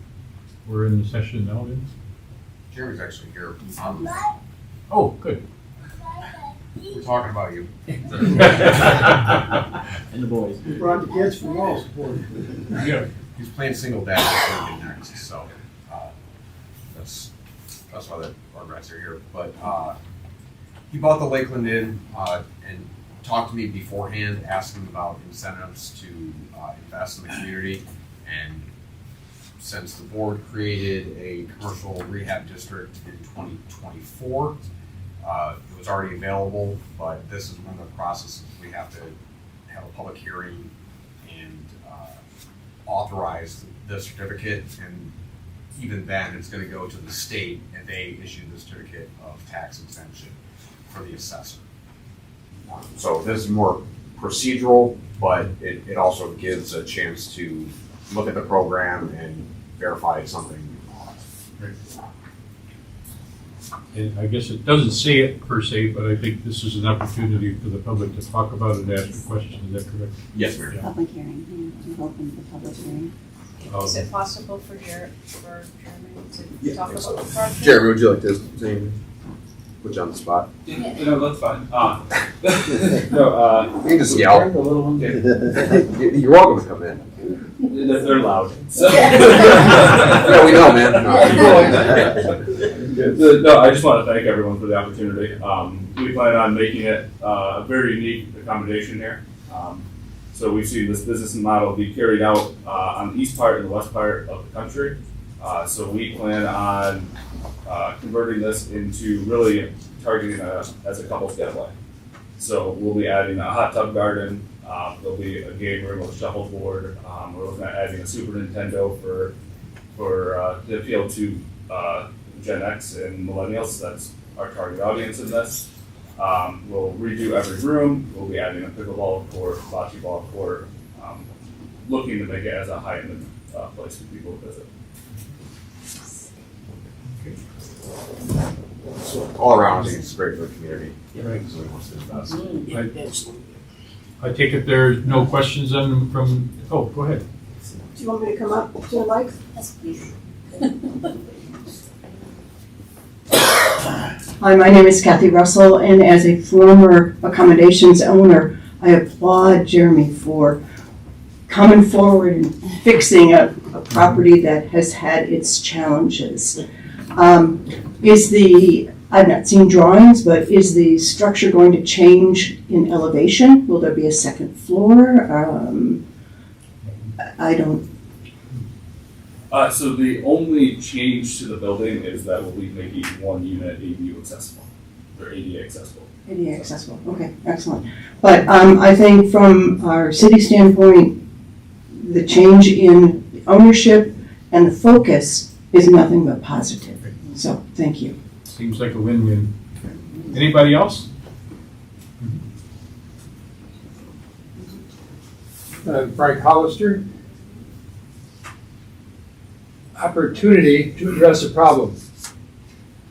we're in the session now then. Jeremy's actually here. Oh, good. We're talking about you. And the boys. We brought the kids from all support. Yeah. He's playing single dad this next, so that's why our guys are here. But he bought the Lakeland Inn and talked to me beforehand, asking about incentives to invest in the community. And since the board created a commercial rehab district in 2024, it was already available, but this is one of the processes we have to have a public hearing and authorize the certificate, and even then it's going to go to the state and they issue the certificate of tax exemption for the assessor. So this is more procedural, but it also gives a chance to look at the program and verify it's something. And I guess it doesn't say it per se, but I think this is an opportunity for the public to talk about it and ask a question. Is that correct? Yes, Mayor. Public hearing, yeah, we're open for public hearing. Is it possible for Jeremy to talk about the project? Jeremy, would you like to say anything? Put you on the spot. No, that's fine. You can just yell. You're welcome to come in. They're loud. So. Yeah, we know, man. No, I just want to thank everyone for the opportunity. We plan on making it a very unique accommodation here. So we see this business model be carried out on the east part and the west part of the country. So we plan on converting this into really targeting as a couple's getaway. So we'll be adding a hot tub garden. There'll be a game room with a shuffleboard. We're looking at adding a Super Nintendo for to appeal to Gen X and millennials. That's our target audience in this. We'll redo every room. We'll be adding a pickleball court, bocce ball court, looking to make it as a high-end place for people to visit. So all around, I think it's great for the community. Right. So we want to invest. I take it there's no questions from, oh, go ahead. Do you want me to come up to the mic? Yes, please. Hi, my name is Kathy Russell, and as a former accommodations owner, I applaud Jeremy for coming forward and fixing a property that has had its challenges. I've not seen drawings, but is the structure going to change in elevation? Will there be a second floor? I don't. So the only change to the building is that we'll be making one unit ADU accessible, or ADA accessible. ADA accessible, okay, excellent. But I think from our city standpoint, the change in ownership and the focus is nothing but positive. So, thank you. Seems like a win-win. Anybody else? Frank Hollister. Opportunity to address a problem.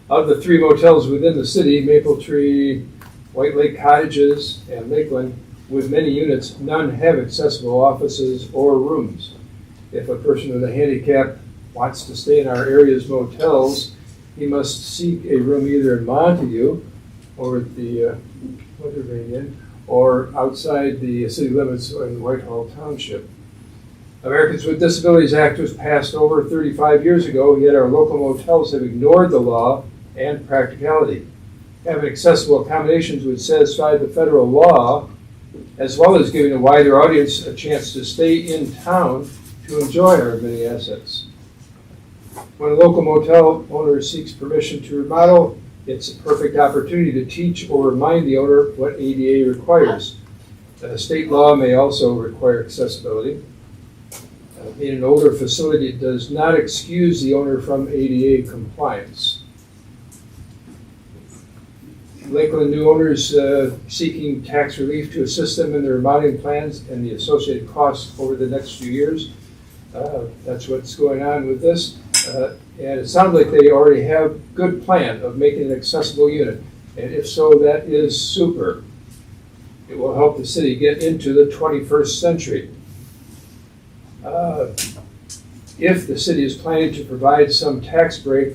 Of the 3 motels within the city, Maple Tree, White Lake Cottages, and Lakeland, with many units, none have accessible offices or rooms. If a person with a handicap wants to stay in our area's motels, he must seek a room either in Montague or at the Wintergreen Inn or outside the city limits in Whitehall Township. Americans with Disabilities Act was passed over 35 years ago, yet our local motels have ignored the law and practicality. Having accessible accommodations would satisfy the federal law, as well as giving a wider audience a chance to stay in town to enjoy our many assets. When a local motel owner seeks permission to remodel, it's a perfect opportunity to teach or remind the owner what ADA requires. State law may also require accessibility. In an older facility, it does not excuse the owner from ADA compliance. Lakeland new owners seeking tax relief to assist them in their remodeling plans and the associated costs over the next few years. That's what's going on with this. And it sounds like they already have a good plan of making an accessible unit. And if so, that is super. It will help the city get into the 21st century. If the city is planning to provide some tax break,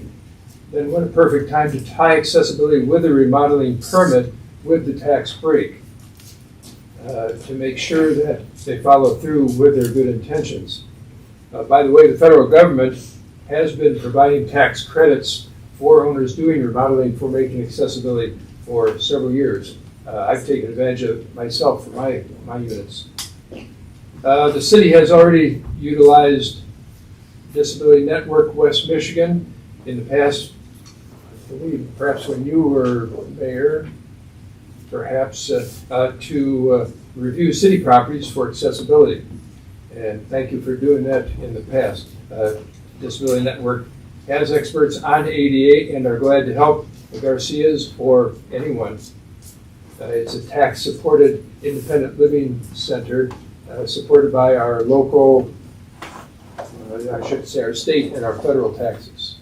then what a perfect time to tie accessibility with a remodeling permit with the tax break to make sure that they follow through with their good intentions. By the way, the federal government has been providing tax credits for owners doing remodeling for making accessibility for several years. I've taken advantage of it myself for my units. The city has already utilized Disability Network West Michigan in the past, I believe, perhaps when you were mayor, perhaps to review city properties for accessibility. And thank you for doing that in the past. Disability Network has experts on ADA and are glad to help the Garcias or anyone. It's a tax-supported independent living center supported by our local, I should say our state and our federal taxes.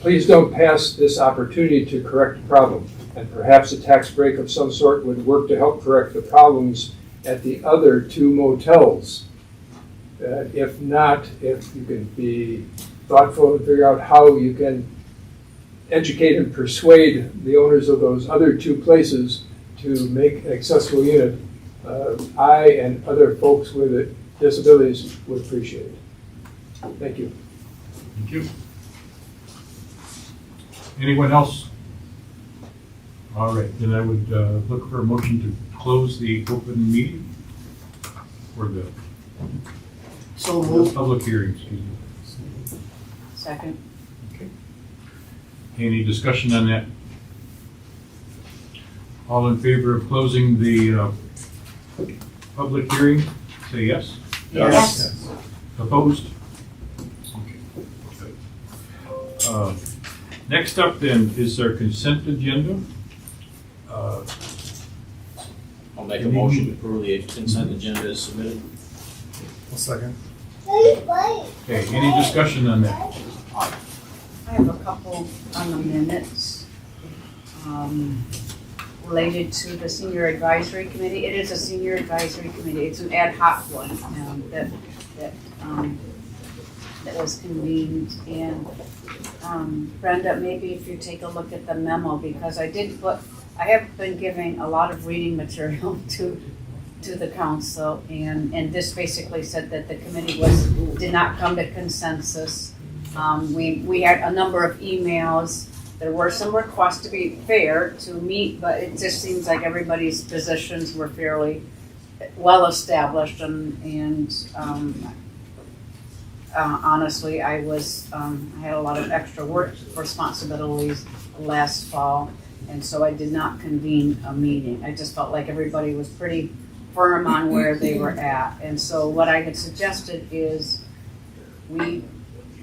Please don't pass this opportunity to correct the problem, and perhaps a tax break of some sort would work to help correct the problems at the other 2 motels. If not, if you can be thoughtful and figure out how you can educate and persuade the owners of those other 2 places to make an accessible unit, I and other folks with disabilities would appreciate it. Thank you. Thank you. Anyone else? All right, then I would look for a motion to close the open meeting or the So moved. public hearing, excuse me. Second. Okay. Any discussion on that? All in favor of closing the public hearing, say yes. Yes. Opposed? Okay. Next up then is our consent agenda. I'll make a motion to approve the consent agenda as submitted. I'll second. Okay, any discussion on that? I have a couple on the minutes related to the senior advisory committee. It is a senior advisory committee. It's an ad hoc one that was convened. And Brenda, maybe if you take a look at the memo, because I have been giving a lot of reading material to the council, and this basically said that the committee did not come to consensus. We had a number of emails. There were some requests, to be fair, to meet, but it just seems like everybody's positions were fairly well established, and honestly, I had a lot of extra work responsibilities last fall, and so I did not convene a meeting. I just felt like everybody was pretty firm on where they were at, and so what I had suggested is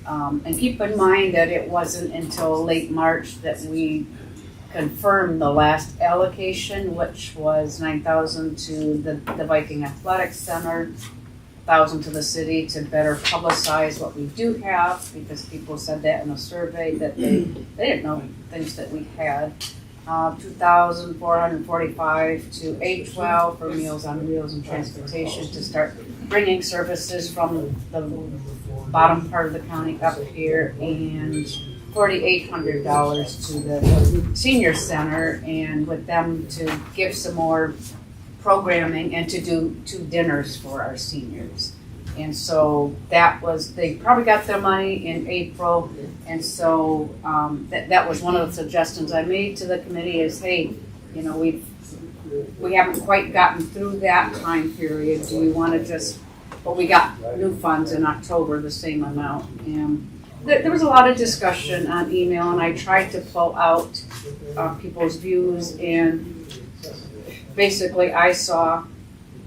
and keep in mind that it wasn't until late March that we confirmed the last allocation, which was $9,000 to the Viking Athletic Center, $1,000 to the city to better publicize what we do have, because people said that in a survey that they didn't know things that we had. $2,445 to A12 for Meals on Wheels and transportation to start bringing services from the bottom part of the county up here, and $4,800 to the senior center, and with them to give some more programming and to do 2 dinners for our seniors. And so they probably got their money in April, and so that was one of the suggestions I made to the committee is, hey, we haven't quite gotten through that time period. Do we want to but we got new funds in October, the same amount. And there was a lot of discussion on email, and I tried to pull out people's views, and basically I saw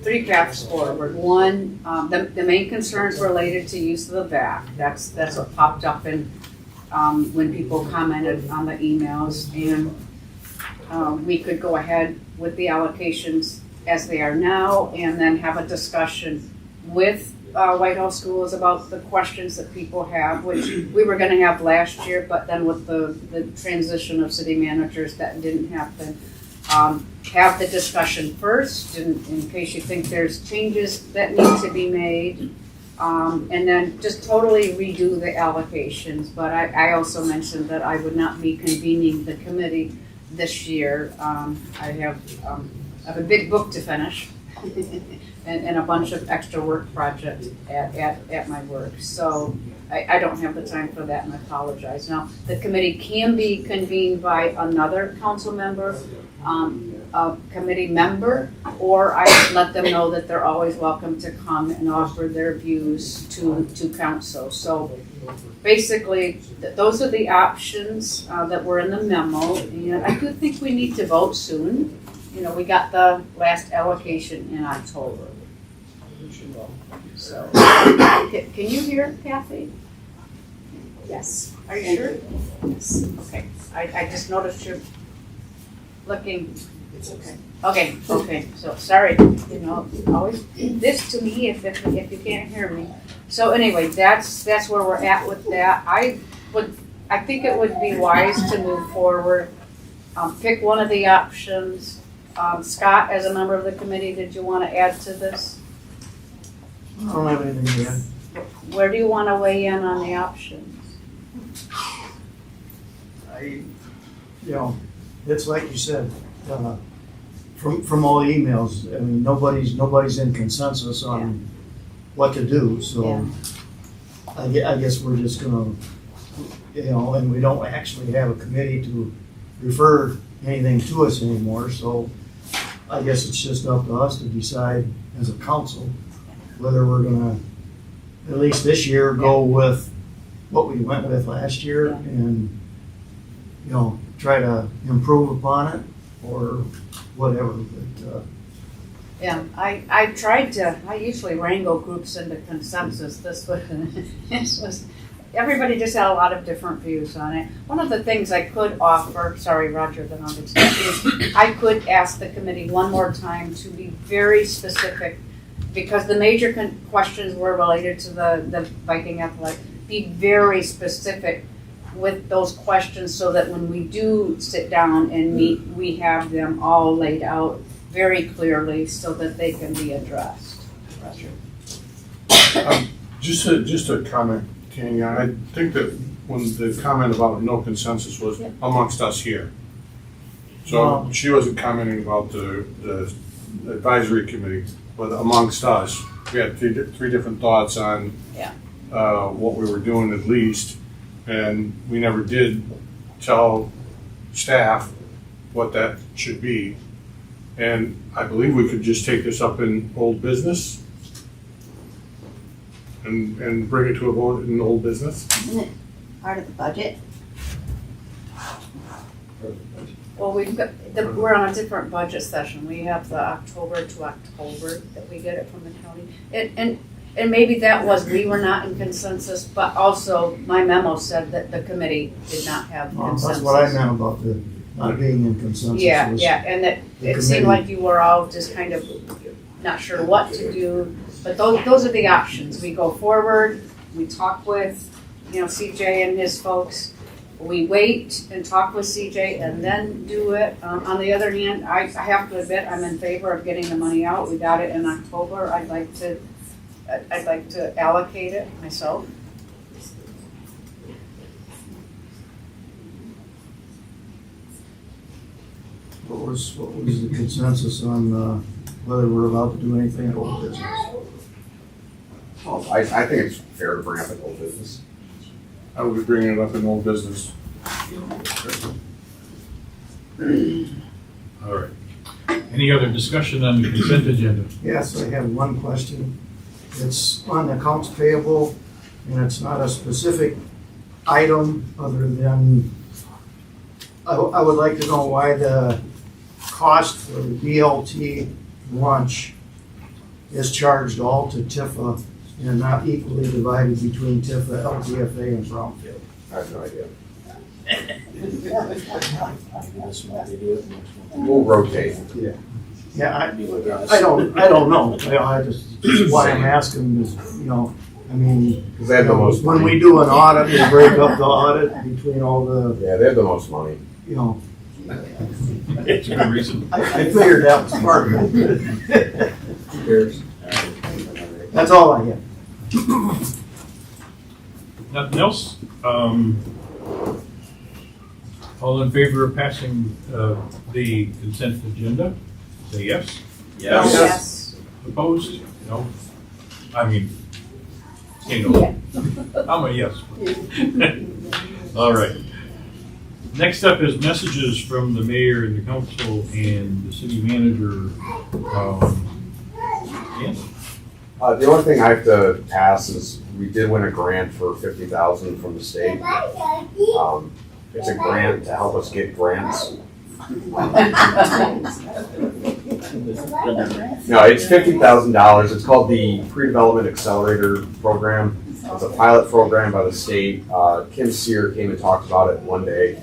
3 paths forward. One, the main concerns related to use of the VAC. That's what popped up when people commented on the emails, and we could go ahead with the allocations as they are now, and then have a discussion with Whitehall Schools about the questions that people have, which we were going to have last year, but then with the transition of city managers, that didn't happen. Have the discussion first, in case you think there's changes that need to be made, and then just totally redo the allocations. But I also mentioned that I would not be convening the committee this year. I have a big book to finish and a bunch of extra work projects at my work. So I don't have the time for that, and I apologize. Now, the committee can be convened by another council member, a committee member, or I let them know that they're always welcome to come and offer their views to council. So basically, those are the options that were in the memo, and I do think we need to vote soon. We got the last allocation in October. So, can you hear Kathy? Yes. Are you sure? Yes. Okay. I just noticed you're looking. It's okay. Okay. So sorry. Always this to me if you can't hear me. So anyway, that's where we're at with that. I think it would be wise to move forward. Pick one of the options. Scott, as a member of the committee, did you want to add to this? I don't have anything to add. Where do you want to weigh in on the options? It's like you said, from all the emails, I mean, nobody's in consensus on what to do, so I guess we're just gonna, and we don't actually have a committee to refer anything to us anymore, so I guess it's just up to us to decide as a council whether we're gonna, at least this year, go with what we went with last year and, try to improve upon it or whatever, but, Yeah, I usually wrangle groups into consensus. This was, everybody just had a lot of different views on it. One of the things I could offer, sorry, Roger, that I'm is I could ask the committee one more time to be very specific, because the major questions were related to the Viking athletic. Be very specific with those questions so that when we do sit down and meet, we have them all laid out very clearly so that they can be addressed. Roger. Just a comment, Tanya. I think that when the comment about no consensus was amongst us here. So she wasn't commenting about the advisory committee, but amongst us, we had three different thoughts on what we were doing at least, and we never did tell staff what that should be. And I believe we could just take this up in old business and bring it to a vote in old business. Isn't it part of the budget? Well, we're on a different budget session. We have the October to October that we get it from the county. And maybe that was, we were not in consensus, but also my memo said that the committee did not have consensus. That's what I meant about the not being in consensus. Yeah, and that it seemed like you were all just kind of not sure what to do, but those are the options. We go forward, we talk with, CJ and his folks, we wait and talk with CJ and then do it. On the other hand, I have to admit, I'm in favor of getting the money out. We got it in October. I'd like to allocate it myself. What was the consensus on whether we're allowed to do anything at old business? Well, I think it's fair to bring up an old business. I would be bringing it up in old business. All right. Any other discussion on the consent agenda? Yes, I have one question. It's on the accounts payable, and it's not a specific item other than, I would like to know why the cost for the BLT lunch is charged all to Tifa and not equally divided between Tifa, LGFA, and Brownfield. I have no idea. We'll rotate. Yeah, I don't know. Just why I'm asking is, I mean, Because they have the most when money. we do an audit, we break up the audit between all the, Yeah, they have the most money. It's a good reason. I figured that was part of it. Cheers. That's all I have. Nothing else? All in favor of passing the consent agenda? Say yes. Yes. Opposed? No. I mean, say no. I'm a yes. All right. Next up is messages from the mayor and the council and the city manager. The only thing I have to pass is we did win a grant for $50,000 from the state. It's a grant to help us get grants. No, it's $50,000. It's called the Pre-Development Accelerator Program. It's a pilot program by the state. Kim Sear came and talked about it one day,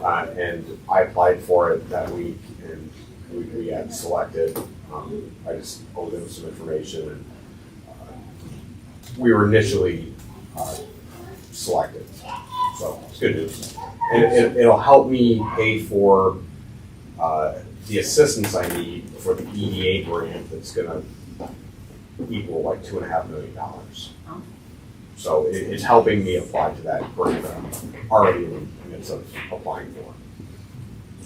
and I applied for it that week, and we got selected. I just owed them some information, and we were initially selected. So it's good news. And it'll help me pay for the assistance I need for the EDA grant that's gonna equal like $2.5 million. So it's helping me apply to that grant that I'm already in the midst of applying for.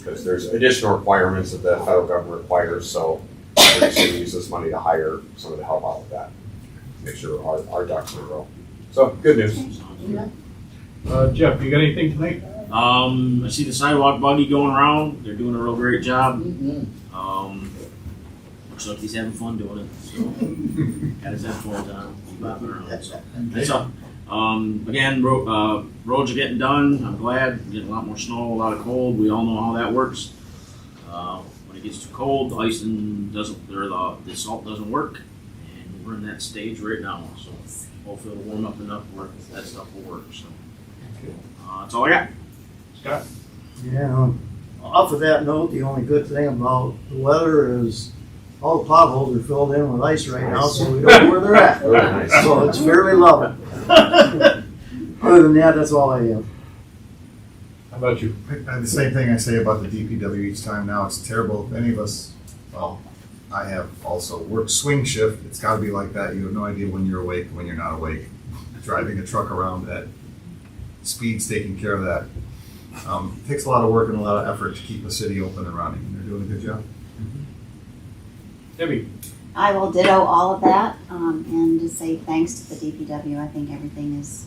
because there's additional requirements that the federal government requires, so we're just gonna use this money to hire someone to help out with that. Make sure our ducks in a row. So, good news. Jeff, you got anything tonight? I see the sidewalk buggy going around. They're doing a real great job. Looks like he's having fun doing it. So, got his headphones on, he's bopping around. So, that's up. Again, roads are getting done. I'm glad. We're getting a lot more snow, a lot of cold. We all know how that works. When it gets too cold, the icing doesn't, or the salt doesn't work. And we're in that stage right now. So hopefully it'll warm up enough where that stuff will work. So that's all I got. Scott? Yeah, off of that note, the only good thing about the weather is all the potholes are filled in with ice right now, so we don't know where they're at. Very nice. So it's fairly level. Other than that, that's all I have. How about you? The same thing I say about the DPW each time now. It's terrible. If any of us, well, I have also worked swing shift. It's got to be like that. You have no idea when you're awake and when you're not awake. Driving a truck around at speeds, taking care of that. It takes a lot of work and a lot of effort to keep the city open and running. And they're doing a good job. Debbie? I will ditto all of that, and just say thanks to the DPW. I think everything is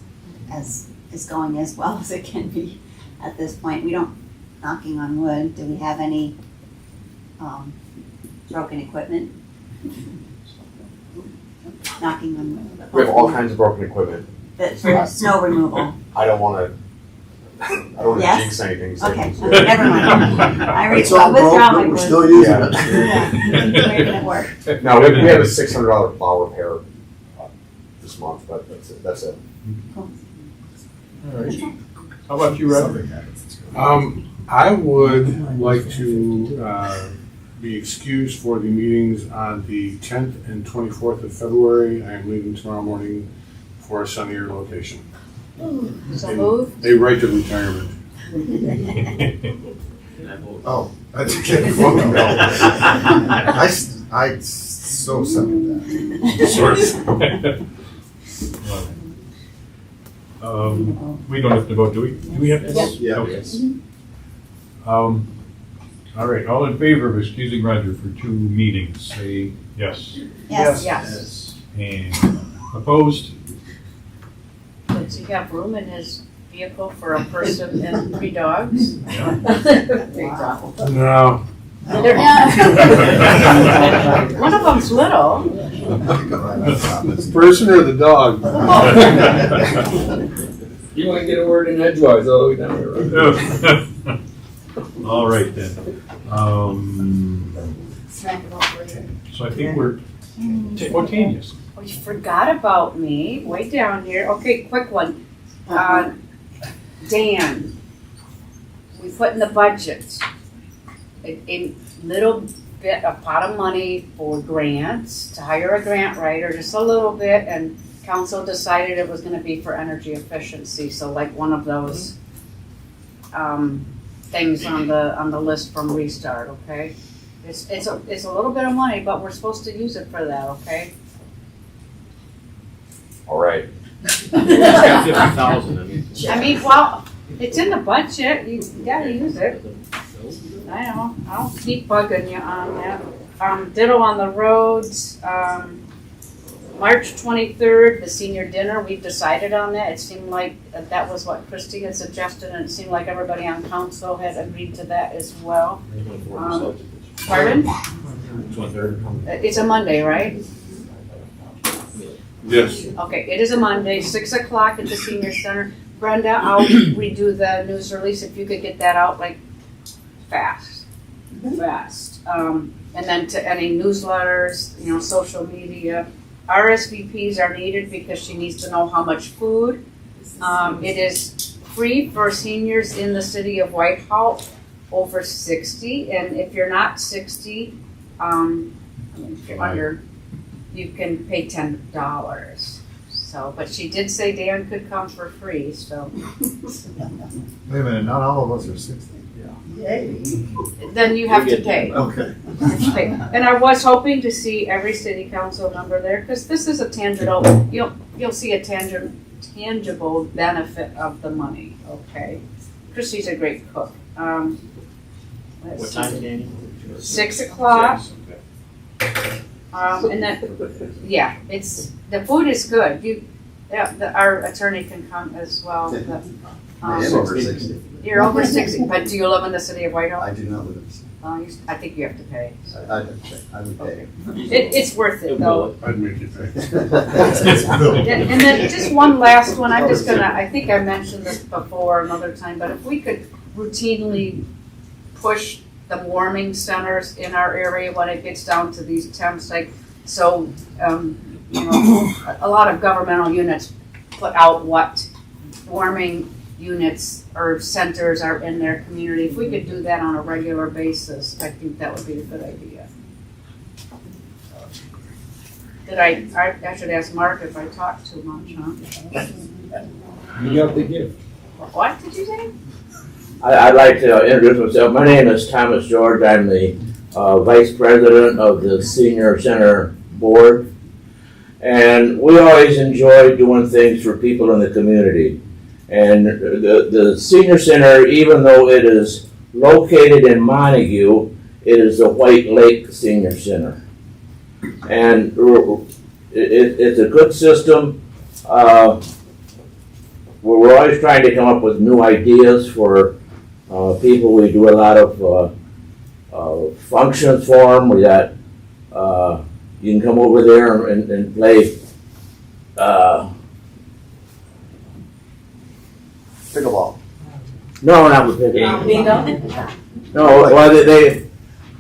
going as well as it can be at this point. We don't, knocking on wood, do we have any broken equipment? Knocking on wood. We have all kinds of broken equipment. For snow removal. I don't want to Yes? jinx anything. So Okay, never mind. I It's all broke, but we're still using it. Yeah, making it work. No, we have a $600 plow repair this month, but that's it. All right. How about you, Roger? I would like to be excused for the meetings on the 10th and 24th of February. I am leaving tomorrow morning for a sunnier location. So moved. A right to retirement. Oh, that's a kid. I so second that. We don't have to vote, do we? Do we have to vote? Yeah. Okay. All right, all in favor of excusing Roger for 2 meetings, say yes. Yes. Yes. And opposed? Does he have room in his vehicle for a person and 3 dogs? Yeah. Wow. No. One of them's little. The person or the dog? You want to get a word in edgewise all the way down here. All right then. So I think we're spontaneous. Oh, you forgot about me, way down here. Okay, quick one. Dan, we put in the budget a little bit, a pot of money for grants, to hire a grant writer, just a little bit, and council decided it was gonna be for energy efficiency, so like one of those things on the list from Restart, okay? It's a little bit of money, but we're supposed to use it for that, okay? All right. I mean, well, it's in the budget, you gotta use it. I know, I'll keep bugging you on that. Ditto on the roads, March 23rd, the senior dinner, we've decided on that. It seemed like that was what Christie had suggested, and it seemed like everybody on council had agreed to that as well. Pardon? It's a Monday, right? Yes. Okay, it is a Monday, 6 o'clock at the senior center. Brenda, I'll redo the news release if you could get that out like fast. And then to any newsletters, social media. RSVPs are needed because she needs to know how much food. It is free for seniors in the city of Whitehall over 60, and if you're not 60, if you're under, you can pay $10. So, but she did say Dan could come for free, so. Wait a minute, not all of us are 60. Yay. Then you have to pay. Okay. And I was hoping to see every city council member there, because this is a tangible, you'll see a tangible benefit of the money, okay? Christy's a great cook. let's What see. time, Danny? 6 o'clock. And then, yeah, the food is good. Our attorney can come as well. But, I am over 60. You're over 60, but do you live in the city of Whitehall? I do not live in the city. I think you have to pay. I would pay. It's worth it though. I'd make you pay. And then just one last one, I think I mentioned this before another time, but if we could routinely push the warming centers in our area when it gets down to these temps, like, so, a lot of governmental units put out what warming units or centers are in their community. If we could do that on a regular basis, I think that would be a good idea. I should ask Mark if I talk too much, huh? You got the gift. What did you say? I'd like to introduce myself. My name is Thomas George. I'm the Vice President of the Senior Center Board. And we always enjoy doing things for people in the community. And the Senior Center, even though it is located in Montague, it is the White Lake Senior Center. And it's a good system. We're always trying to come up with new ideas for people. We do a lot of functions for them. We got, you can come over there and play Pickleball. no, not with pickleball. Bingo? No, well,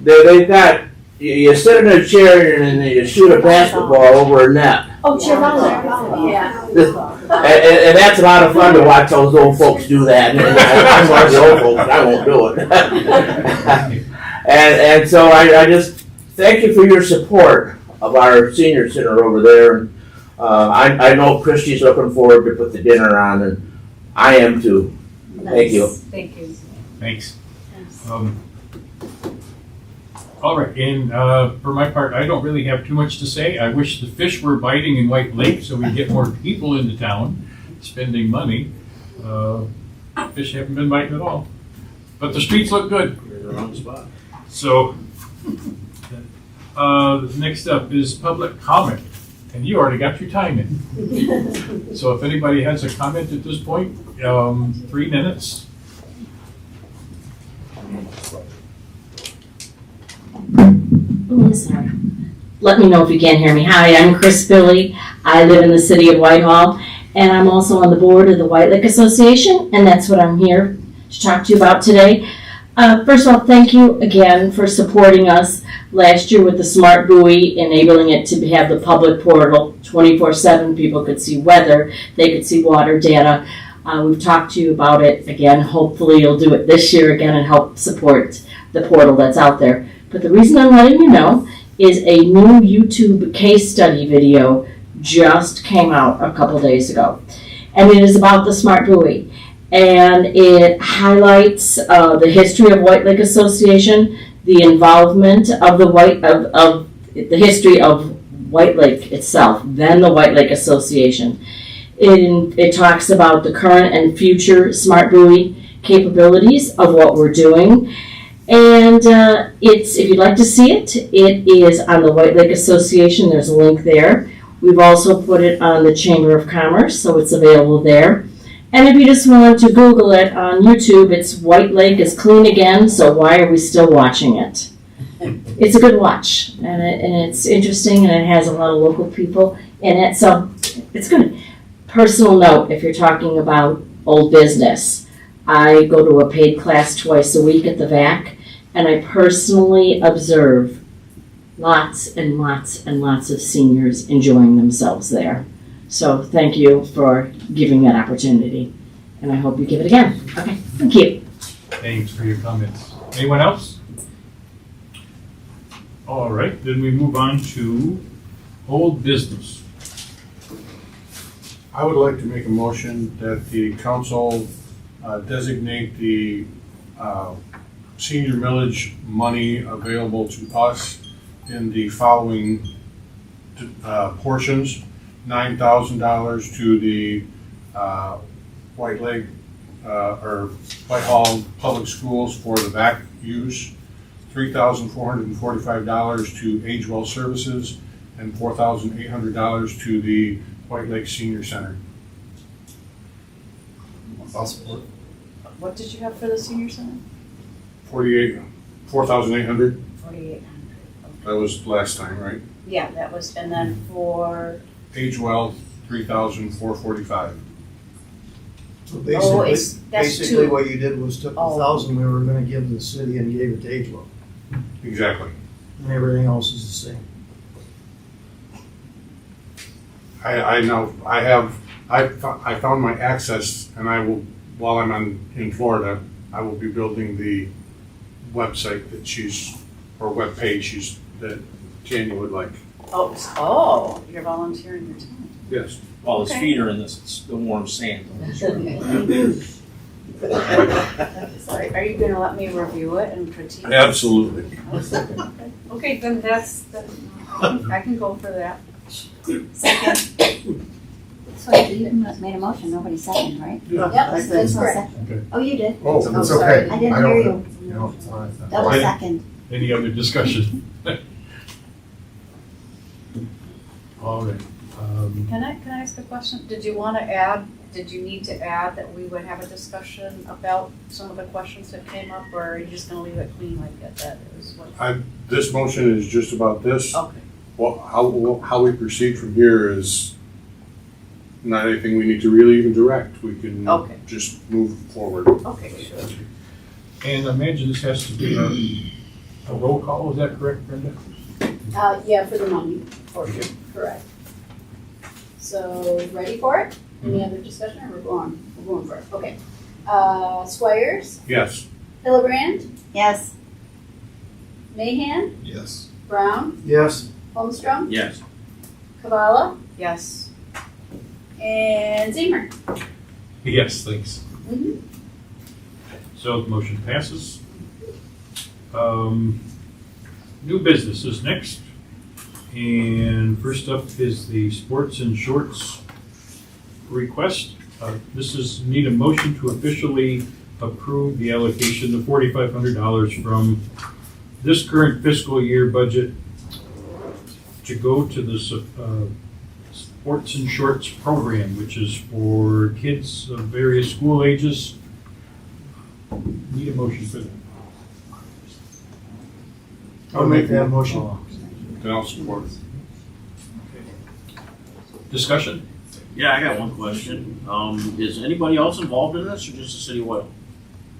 they've got, you sit in a chair and you shoot a basketball over a net. Oh, cheer volleyball. Yeah. And that's a lot of fun to watch those old folks do that. I'm one of the old folks, I won't do it. And so I just thank you for your support of our senior center over there. I know Christy's looking forward to put the dinner on, and I am too. Thank you. Thank you. Thanks. All right, and for my part, I don't really have too much to say. I wish the fish were biting in White Lake so we get more people into town spending money. Fish haven't been biting at all. But the streets look good. You're in the wrong spot. So, next up is public comment. And you already got your time in. So if anybody has a comment at this point, 3 minutes. Oh, sorry. Let me know if you can't hear me. Hi, I'm Chris Billy. I live in the city of Whitehall, and I'm also on the board of the White Lake Association, and that's what I'm here to talk to you about today. First of all, thank you again for supporting us last year with the Smart Buoy, enabling it to have the public portal 24/7. People could see weather, they could see water data. We've talked to you about it again. Hopefully you'll do it this year again and help support the portal that's out there. But the reason I'm letting you know is a new YouTube case study video just came out a couple days ago. And it is about the Smart Buoy. And it highlights the history of White Lake Association, the involvement of the history of White Lake itself, then the White Lake Association. It talks about the current and future Smart Buoy capabilities of what we're doing. And if you'd like to see it, it is on the White Lake Association. There's a link there. We've also put it on the Chamber of Commerce, so it's available there. And if you just want to Google it on YouTube, it's White Lake is clean again, so why are we still watching it? It's a good watch, and it's interesting, and it has a lot of local people in it, so it's good. Personal note, if you're talking about old business, I go to a paid class twice a week at the VAC, and I personally observe lots and lots and lots of seniors enjoying themselves there. So thank you for giving that opportunity, and I hope you give it again. Okay, thank you. Thanks for your comments. Anyone else? All right, then we move on to old business. I would like to make a motion that the council designate the senior millage money available to us in the following portions. $9,000 to the White Lake or Whitehall Public Schools for the VAC use, $3,445 to Agewell Services, and $4,800 to the White Lake Senior Center. I'll support. What did you have for the senior center? 4,800, 4,800. that was last time, right? Yeah, that was, and then for, Agewell, 3,445. So oh, it's, that's basically two. what you did was took the Oh. 1,000 we were gonna give the city and gave it to Agewell. Exactly. And everything else is the same. I know, I found my access, and I will, while I'm in Florida, I will be building the website that or webpage that Tanya would like. Oh, you're volunteering your time. Yes. While his Okay. feet are in the warm sand. Sorry, are you gonna let me review it and critique? Absolutely. Okay, then I can go for that. Second. So you made a motion, nobody seconded, right? Yep, That's that's no correct. second. Oh, you did? Oh, Oh, it's sorry. okay. I didn't don't- hear you. You know, it's all right. Double Aye. second. Any other discussion? All right. Can I ask a question? Did you need to add that we would have a discussion about some of the questions that came up, or are you just gonna leave it clean like that is what? This motion is just about this. Okay, Well, how we proceed from here is not anything we need to really even direct. We can Okay. just move forward. okay, sure. And I imagine this has to be a roll call, is that correct, Brenda? Yeah, for the money portion, correct. So, ready for it? Any other discussion, or we're going for it, okay. Squires, Yes. Hillebrand, Yes. Mahan, Yes. Brown, Yes, Holmstrom, Yes. Kavala, Yes. and Zemer. Yes, thanks. Mhm. So the motion passes. New business is next. And first up is the sports and shorts request. Need a motion to officially approve the allocation of $4,500 from this current fiscal year budget to go to the sports and shorts program, which is for kids of various school ages. Need a motion for that. I'll make that motion. Then I'll support it. Discussion? Yeah, I got one question. Is anybody else involved in this, or just the city of Whitehall?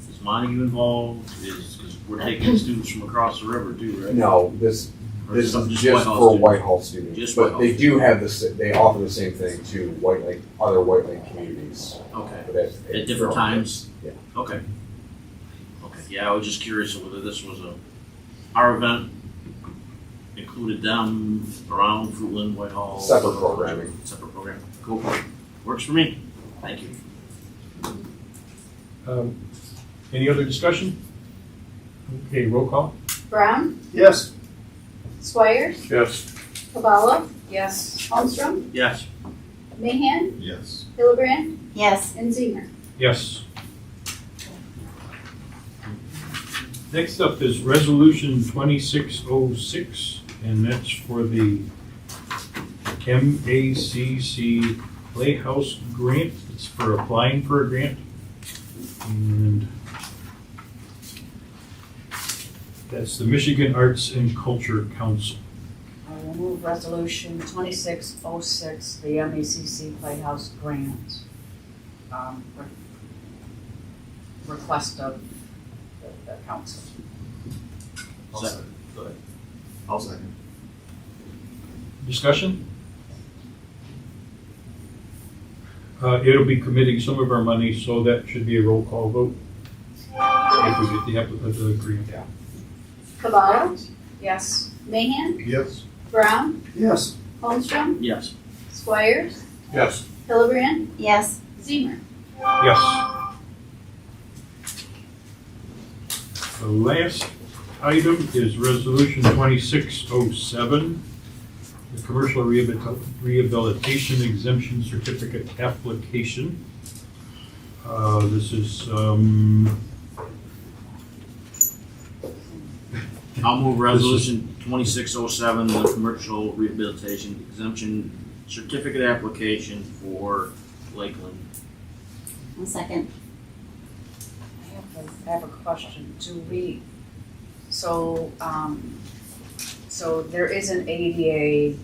Is Montague involved? Because we're taking students from across the river too, right? No, this Or is some- just Whitehall for students? Whitehall students. Just But Whitehall they do have this, they offer the same thing to other White Lake communities. Okay. But At different times? Yeah. Okay. Okay, yeah, I was just curious whether this was our event included them around Fruitland, Whitehall. Separate programming. Separate program. Cool. Works for me. Thank you. Any other discussion? Okay, roll call. Brown, Yes. Squires, Yes. Kavala, Yes. Holmstrom, Yes. Mahan, Yes. Hillebrand, Yes. and Zemer. Yes. Next up is Resolution 2606, and that's for the MACC Playhouse Grant. It's for applying for a grant. And that's the Michigan Arts and Culture Council. I will move resolution 2606, the MACC Playhouse Grant. Request of the council. Second. Go ahead. I'll second. Discussion? It'll be committing some of our money, so that should be a roll call vote. If we get the agreement. Kavala, Yes. Mahan, Yes. Brown, Yes. Holmstrom, Yes. Squires, Yes. Hillebrand, Yes. Zemer. Yes. The last item is Resolution 2607, the Commercial Rehabilitation Exemption Certificate Application. This is, I'll move resolution 2607, the commercial rehabilitation exemption certificate application for Lakeland. One second. I have a question. Do we, so, so there is an ADA,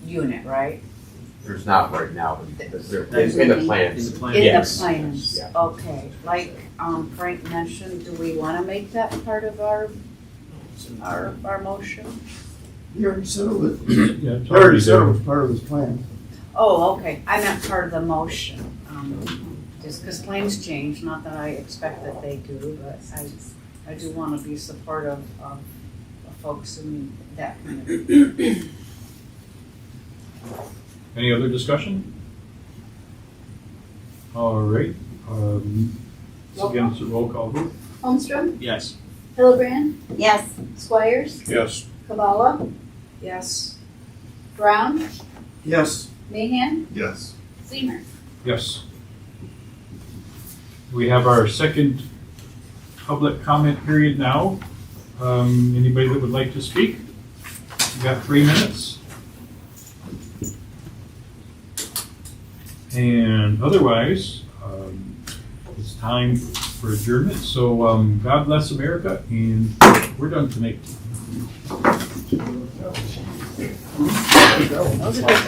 unit, right? There's not right now, but there That's is in the plans. In the plan. In the Yes. plans, Yeah. okay. Like, Frank mentioned, do we wanna make that part of our motion? You already said it was, yeah, it's you already already said it there. was part of his plan. Oh, okay, I meant part of the motion. Just because plans change, not that I expect that they do, but I do want to be supportive of folks in that community. Any other discussion? All right, again, it's a roll call vote. Holmstrom, Yes. Hillebrand, Yes. Squires, Yes. Kabala, Yes, Brown, Yes. Mahan, Yes. Zemer. Yes. We have our second public comment period now. Anybody that would like to speak? You got 3 minutes. And otherwise, it's time for adjournment. So God bless America, and we're done tonight. that was a good